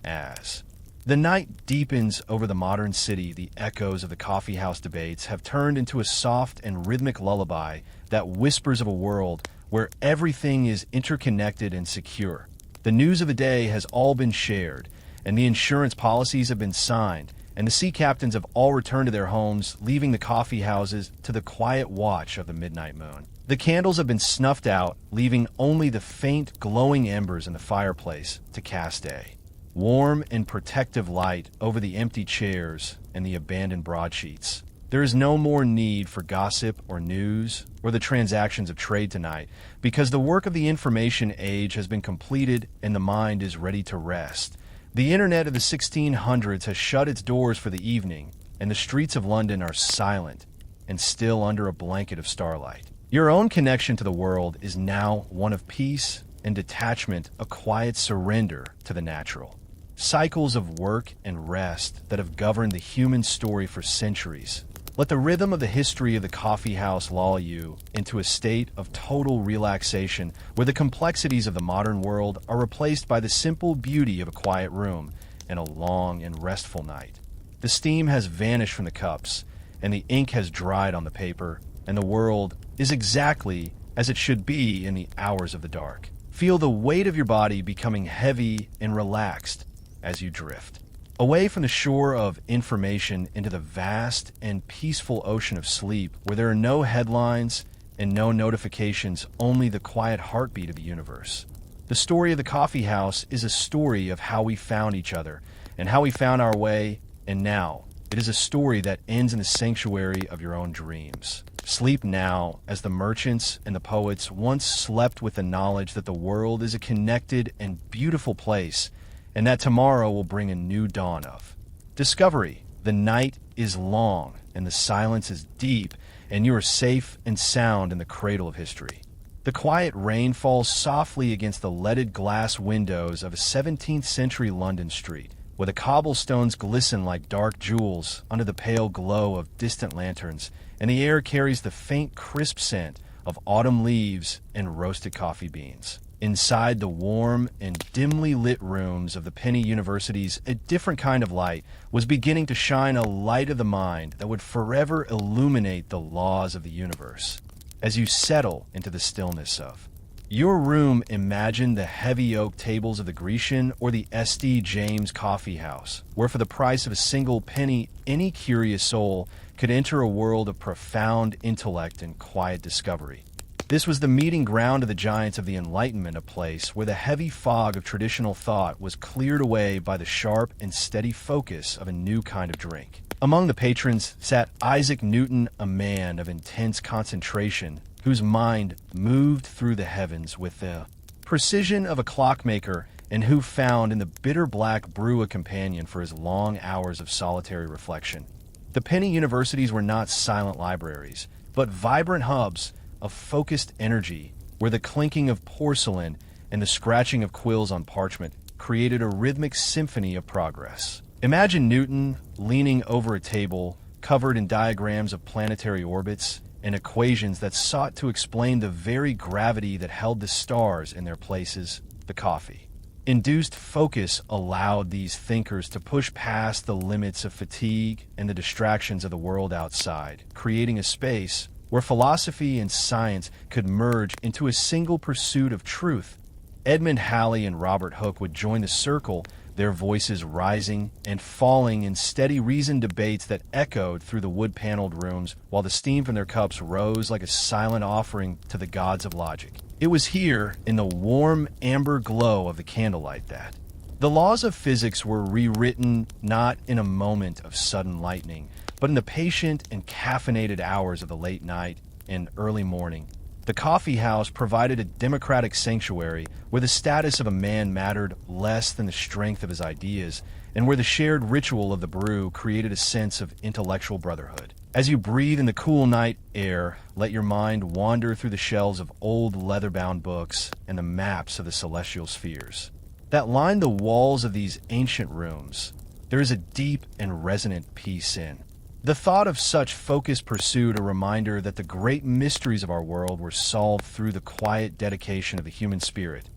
As the night deepens over the modern city, the echoes of the coffeehouse debates have turned into a soft and rhythmic lullaby that whispers of a world where everything is interconnected and secure. The news of the day has all been shared, and the insurance policies have been signed, and the sea captains have all returned to their homes, leaving the coffee houses to the quiet watch of the midnight moon. The candles have been snuffed out, leaving only the faint glowing embers in the fireplace to cast a warm and protective light over the empty chairs and the abandoned broadsheets. There is no more need for gossip or news or the transactions of trade tonight, because the work of the information age has been completed and the mind is ready to rest. The Internet of the 1600s has shut its doors for the evening, and the streets of London are silent and still under a blanket of starlight. Your own connection to the world is now one of peace and detachment, a quiet surrender to the natural cycles of work and rest that have governed the human story for centuries. Let the rhythm of the history of the coffee house lull you into a state of total relaxation, where the complexities of the modern world are replaced by the simple beauty of a quiet room and a long and restful night. The steam has vanished from the cups, and the ink has dried on the paper, and the world is exactly as it should be in the hours of the dark. Feel the weight of your body becoming heavy and relaxed as you drift away from the shore of information into the vast and peaceful ocean of sleep, where there are no headlines and no notifications, only the quiet heartbeat of the universe. The story of the coffee house is a story of how we found each other and how we found our way, and now It is a story that ends in the sanctuary of your own dreams. Sleep now, as the merchants and the poets once slept with the knowledge that the world is a connected and beautiful place, and that tomorrow will bring a new dawn of discovery. The night is long, and the silence is deep, and you are safe and sound in the cradle of history. The quiet rain falls softly against the leaded glass windows of a 17th century London street, where the cobblestones glisten like dark jewels under the pale glow of distant lanterns, and the air carries the faint, crisp scent of autumn leaves and roasted coffee beans. Inside the warm and dimly lit rooms of the Penny Universities, a different kind of light was beginning to shine, a light of the mind that would forever illuminate the laws of the universe. As you settle into the stillness of your room, imagine the heavy oak tables of the Grecian or the St. James Coffee House, where for the price of a single penny, any curious soul could enter a world of profound intellect and quiet discovery. This was the meeting ground of the giants of the Enlightenment, a place where the heavy fog of traditional thought was cleared away by the sharp and steady focus of a new kind of drink. Among the patrons sat Isaac Newton, a man of intense concentration, whose mind moved through the heavens with the precision of a clockmaker, and who found in the bitter black brew a companion for his long hours of solitary reflection. The Penny Universities were not silent libraries, but vibrant hubs of focused energy, where the clinking of porcelain and the scratching of quills on parchment created a rhythmic symphony of progress. Imagine Newton leaning over a table covered in diagrams of planetary orbits and equations that sought to explain the very gravity that held the stars in their places, the coffee. Induced focus allowed these thinkers to push past the limits of fatigue and the distractions of the world outside, creating a space where philosophy and science could merge into a single pursuit of truth. Edmund Halley and Robert Hooke would join the circle, their voices rising and falling in steady reasoned debates that echoed through the wood-paneled rooms, while the steam from their cups rose like a silent offering to the gods of logic. It was here, in the warm amber glow of the candlelight, that the laws of physics were rewritten, not in a moment of sudden lightning, but in the patient and caffeinated hours of the late night and early morning. The coffee house provided a democratic sanctuary where the status of a man mattered less than the strength of his ideas, and where the shared ritual of the brew created a sense of intellectual brotherhood. As you breathe in the cool night air, let your mind wander through the shelves of old leather-bound books and the maps of the celestial spheres that line the walls of these ancient rooms. There is a deep and resonant peace in the thought of such focused pursuit, a reminder that the great mysteries of our world were solved through the quiet dedication of the human spirit.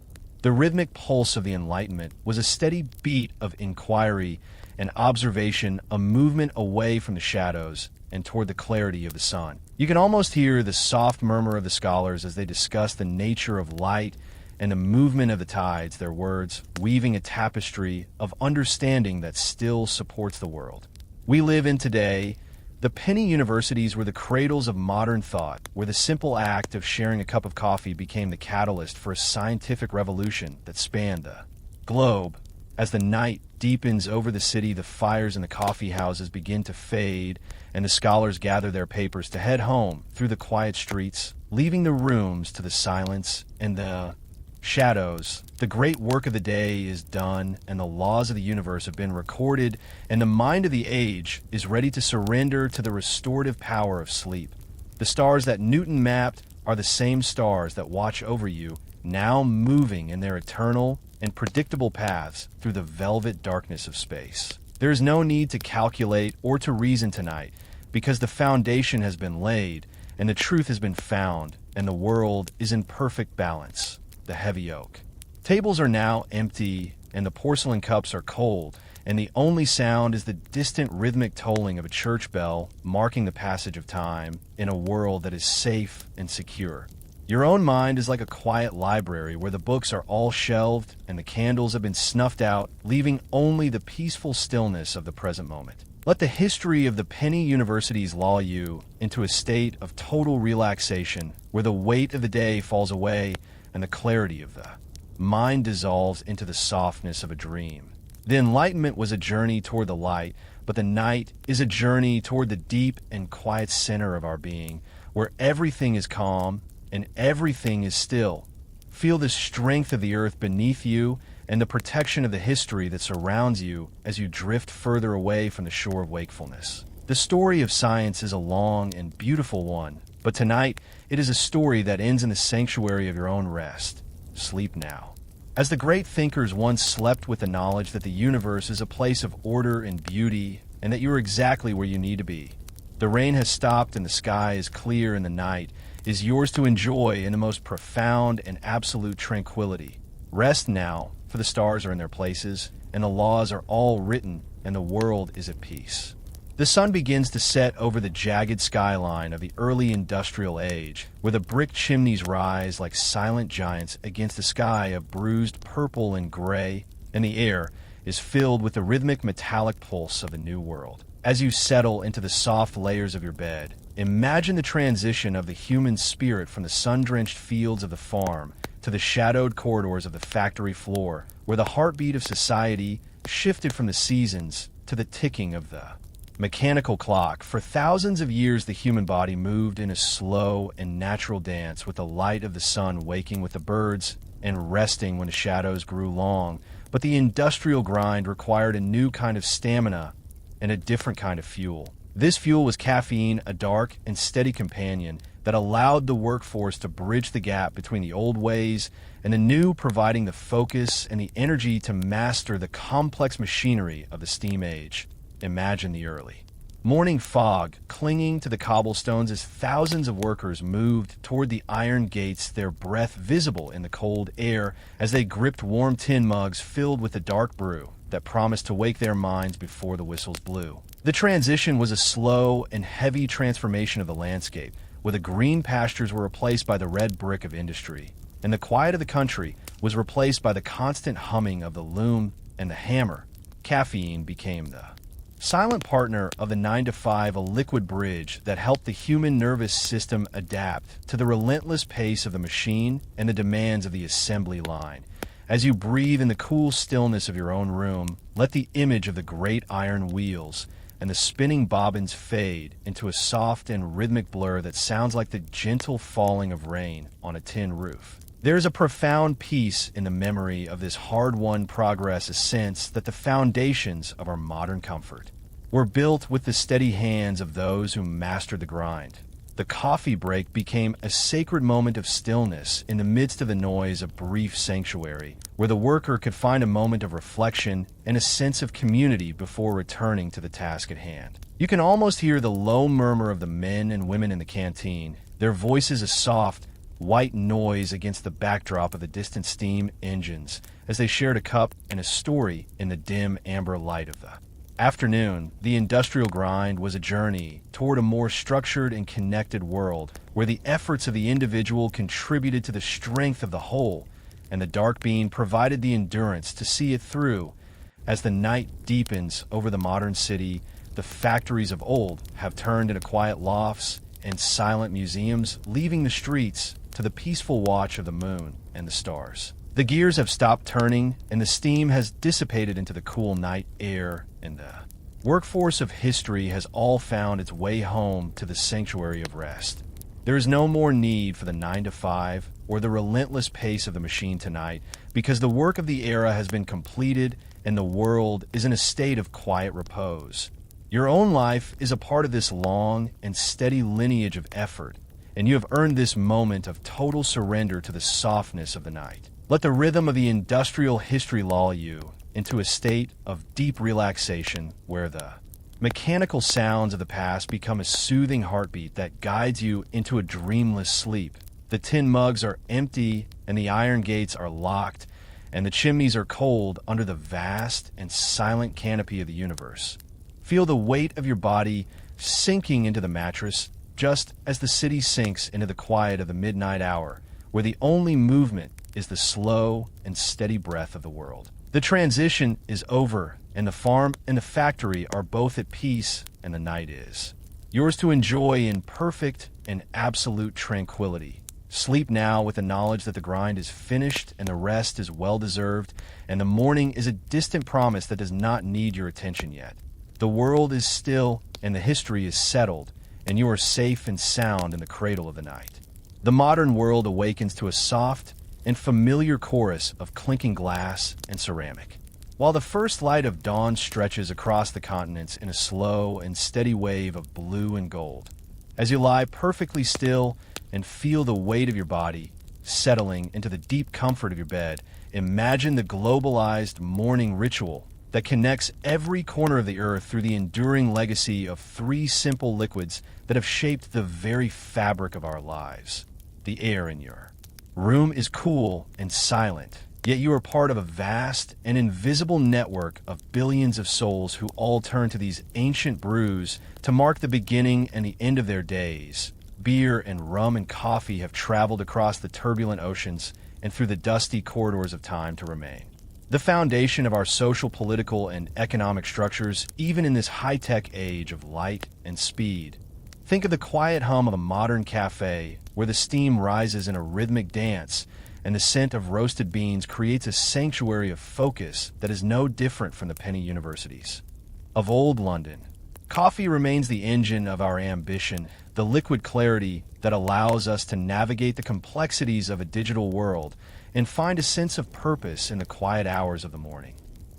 The rhythmic pulse of the Enlightenment was a steady beat of inquiry and observation, a movement away from the shadows and toward the clarity of the sun. You can almost hear the soft murmur of the scholars as they discuss the nature of light and the movement of the tides, their words weaving a tapestry of understanding that still supports the world we live in today. The Penny Universities were the cradles of modern thought, where the simple act of sharing a cup of coffee became the catalyst for a scientific revolution that spanned the globe. As the night deepens over the city, the fires in the coffee houses begin to fade, and the scholars gather their papers to head home through the quiet streets, leaving the rooms to the silence and the shadows. The great work of the day is done, and the laws of the universe have been recorded, and the mind of the age is ready to surrender to the restorative power of sleep. The stars that Newton mapped are the same stars that watch over you, now moving in their eternal and predictable paths through the velvet darkness of space. There is no need to calculate or to reason tonight, because the foundation has been laid, and the truth has been found, and the world is in perfect balance. The heavy oak tables are now empty, and the porcelain cups are cold, and the only sound is the distant rhythmic tolling of a church bell, marking the passage of time in a world that is safe and secure. Your own mind is like a quiet library where the books are all shelved and the candles have been snuffed out, leaving only the peaceful stillness of the present moment. Let the history of the Penny Universities lull you into a state of total relaxation, where the weight of the day falls away and the clarity of the mind dissolves into the softness of a dream. The Enlightenment was a journey toward the light, but the night is a journey toward the deep and quiet center of our being, where everything is calm and everything is still. Feel the strength of the earth beneath you and the protection of the history that surrounds you as you drift further away from the shore of wakefulness. The story of science is a long and beautiful one, but tonight it is a story that ends in the sanctuary of your own rest. Sleep now. As the great thinkers once slept with the knowledge that the universe is a place of order and beauty, and that you are exactly where you need to be. The rain has stopped and the sky is clear, and the night is yours to enjoy in the most profound and absolute tranquility. Rest now, for the stars are in their places, and the laws are all written, and the world is at peace. The sun begins to set over the jagged skyline of the early industrial age, where the brick chimneys rise like silent giants against a sky of bruised purple and gray, and the air is filled with the rhythmic metallic pulse of the new world. As you settle into the soft layers of your bed, imagine the transition of the human spirit from the sun-drenched fields of the farm to the shadowed corridors of the factory floor, where the heartbeat of society shifted from the seasons to the ticking of the mechanical clock. For thousands of years, the human body moved in a slow and natural dance, with the light of the sun waking with the birds and resting when the shadows grew long. But the industrial grind required a new kind of stamina and a different kind of fuel. This fuel was caffeine, a dark and steady companion that allowed the workforce to bridge the gap between the old ways and the new, providing the focus and the energy to master the complex machinery of the steam age. Imagine the early morning fog clinging to the cobblestones as thousands of workers moved toward the iron gates, their breath visible in the cold air as they gripped warm tin mugs filled with the dark brew that promised to wake their minds before the whistles blew. The transition was a slow and heavy transformation of the landscape, where the green pastures were replaced by the red brick of industry, and the quiet of the country was replaced by the constant humming of the loom and the hammer. Caffeine became the silent partner of the 9-to-5, a liquid bridge that helped the human nervous system adapt to the relentless pace of the machine and the demands of the assembly line. As you breathe in the cool stillness of your own room, let the image of the great iron wheels and the spinning bobbins fade into a soft and rhythmic blur that sounds like the gentle falling of rain on a tin roof. There is a profound peace in the memory of this hard-won progress, a sense that the foundations of our modern comfort were built with the steady hands of those who mastered the grind. The coffee break became a sacred moment of stillness in the midst of the noise, a brief sanctuary, where the worker could find a moment of reflection and a sense of community before returning to the task at hand. You can almost hear the low murmur of the men and women in the canteen, their voices a soft, white noise against the backdrop of the distant steam engines, as they shared a cup and a story in the dim amber light of the afternoon. The industrial grind was a journey toward a more structured and connected world, where the efforts of the individual contributed to the strength of the whole, and the dark bean provided the endurance to see it through. As the night deepens over the modern city, the factories of old have turned into quiet lofts and silent museums, leaving the streets to the peaceful watch of the moon and the stars. The gears have stopped turning, and the steam has dissipated into the cool night air, and the workforce of history has all found its way home to the sanctuary of rest. There is no more need for the 9-to-5 or the relentless pace of the machine tonight, because the work of the era has been completed and the world is in a state of quiet repose. Your own life is a part of this long and steady lineage of effort, and you have earned this moment of total surrender to the softness of the night. Let the rhythm of the industrial history lull you into a state of deep relaxation, where the mechanical sounds of the past become a soothing heartbeat that guides you into a dreamless sleep. The tin mugs are empty, and the iron gates are locked, and the chimneys are cold under the vast and silent canopy of the universe. Feel the weight of your body sinking into the mattress, just as the city sinks into the quiet of the midnight hour, where the only movement is the slow and steady breath of the world. The transition is over, and the farm and the factory are both at peace, and the night is yours to enjoy in perfect and absolute tranquility. Sleep now with the knowledge that the grind is finished and the rest is well-deserved, and the morning is a distant promise that does not need your attention yet. The world is still, and the history is settled, and you are safe and sound in the cradle of the night. The modern world awakens to a soft and familiar chorus of clinking glass and ceramic. While the first light of dawn stretches across the continents in a slow and steady wave of blue and gold, as you lie perfectly still and feel the weight of your body settling into the deep comfort of your bed, imagine the globalized morning ritual that connects every corner of the earth through the enduring legacy of three simple liquids that have shaped the very fabric of our lives. The air in your room is cool and silent, yet you are part of a vast and invisible network of billions of souls who all turn to these ancient brews to mark the beginning and the end of their days. Beer and rum and coffee have traveled across the turbulent oceans and through the dusty corridors of time to remain. The foundation of our social, political, and economic structures, even in this high-tech age of light and speed. Think of the quiet hum of a modern cafe where the steam rises in a rhythmic dance and the scent of roasted beans creates a sanctuary of focus that is no different from the penny universities of old London. Coffee remains the engine of our ambition, the liquid clarity that allows us to navigate the complexities of a digital world and find a sense of purpose in the quiet hours of the morning.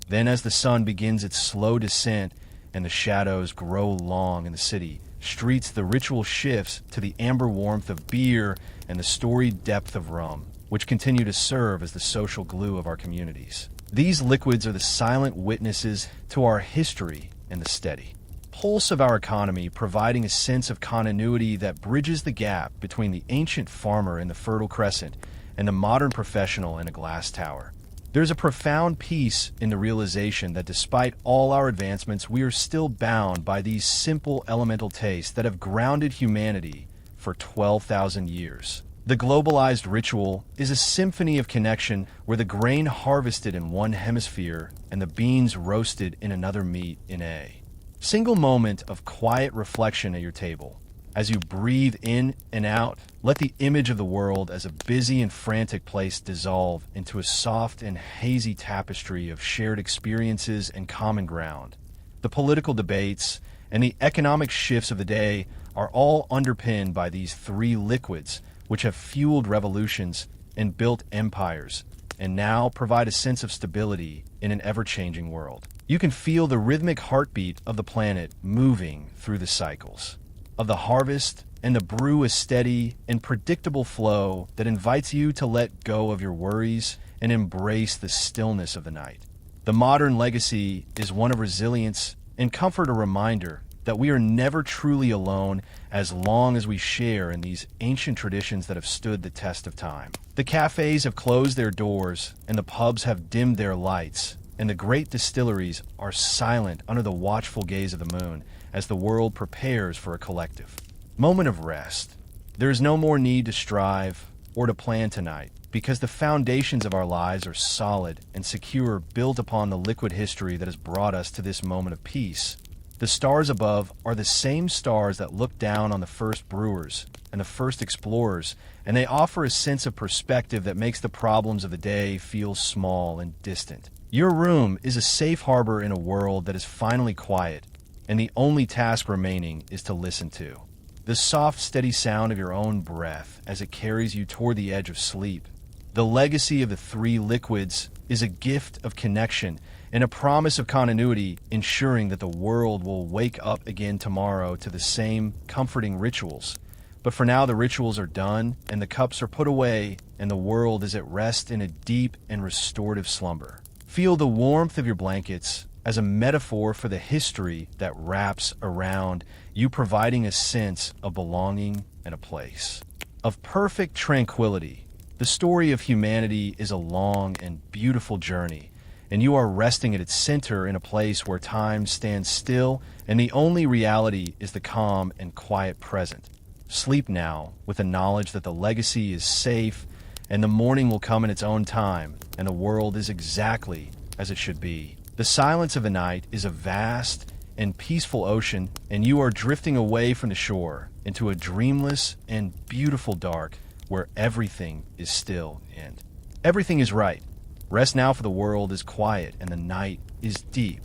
Then, as the sun begins its slow descent and the shadows grow long in the city streets, the ritual shifts to the amber warmth of beer and the storied depth of rum, which continue to serve as the social glue of our communities. These liquids are the silent witnesses to our history and the steady pulse of our economy, providing a sense of continuity that bridges the gap between the ancient farmer in the Fertile Crescent and the modern professional in a glass tower. There's a profound peace in the realization that despite all our advancements, we are still bound by these simple elemental tastes that have grounded humanity for 12,000 years. The globalized ritual is a symphony of connection where the grain harvested in one hemisphere and the beans roasted in another meet in a single moment of quiet reflection at your table. As you breathe in and out, let the image of the world as a busy and frantic place dissolve into a soft and hazy tapestry of shared experiences and common ground. The political debates and the economic shifts of the day are all underpinned by these three liquids, which have fueled revolutions and built empires, and now provide a sense of stability in an ever-changing world. You can feel the rhythmic heartbeat of the planet moving through the cycles of the harvest, and the brew a steady and predictable flow that invites you to let go of your worries and embrace the stillness of the night. The modern legacy is one of resilience and comfort, a reminder that we are never truly alone as long as we share in these ancient traditions that have stood the test of time. The cafes have closed their doors, and the pubs have dimmed their lights, and the great distilleries are silent under the watchful gaze of the moon as the world prepares for a collective moment of rest. There is no more need to strive or to plan tonight, because the foundations of our lives are solid and secure, built upon the liquid history that has brought us to this moment of peace. The stars above are the same stars that looked down on the first brewers and the first explorers, and they offer a sense of perspective that makes the problems of the day feel small and distant. Your room is a safe harbor in a world that is finally quiet, and the only task remaining is to listen to the soft, steady sound of your own breath as it carries you toward the edge of sleep. The legacy of the three liquids is a gift of connection and a promise of continuity, ensuring that the world will wake up again tomorrow to the same comforting rituals. But for now, the rituals are done, and the cups are put away, and the world is at rest in a deep and restorative slumber. Feel the warmth of your blankets as a metaphor for the history that wraps around you, providing a sense of belonging and a place of perfect tranquility. The story of humanity is a long and beautiful journey, and you are resting at its center in a place where time stands still and the only reality is the calm and quiet present. Sleep now with the knowledge that the legacy is safe and the morning will come in its own time and the world is exactly as it should be. The silence of the night is a vast and peaceful ocean, and you are drifting away from the shore into a dreamless and beautiful dark where everything is still and everything is right. Rest now, for the world is quiet and the night is deep.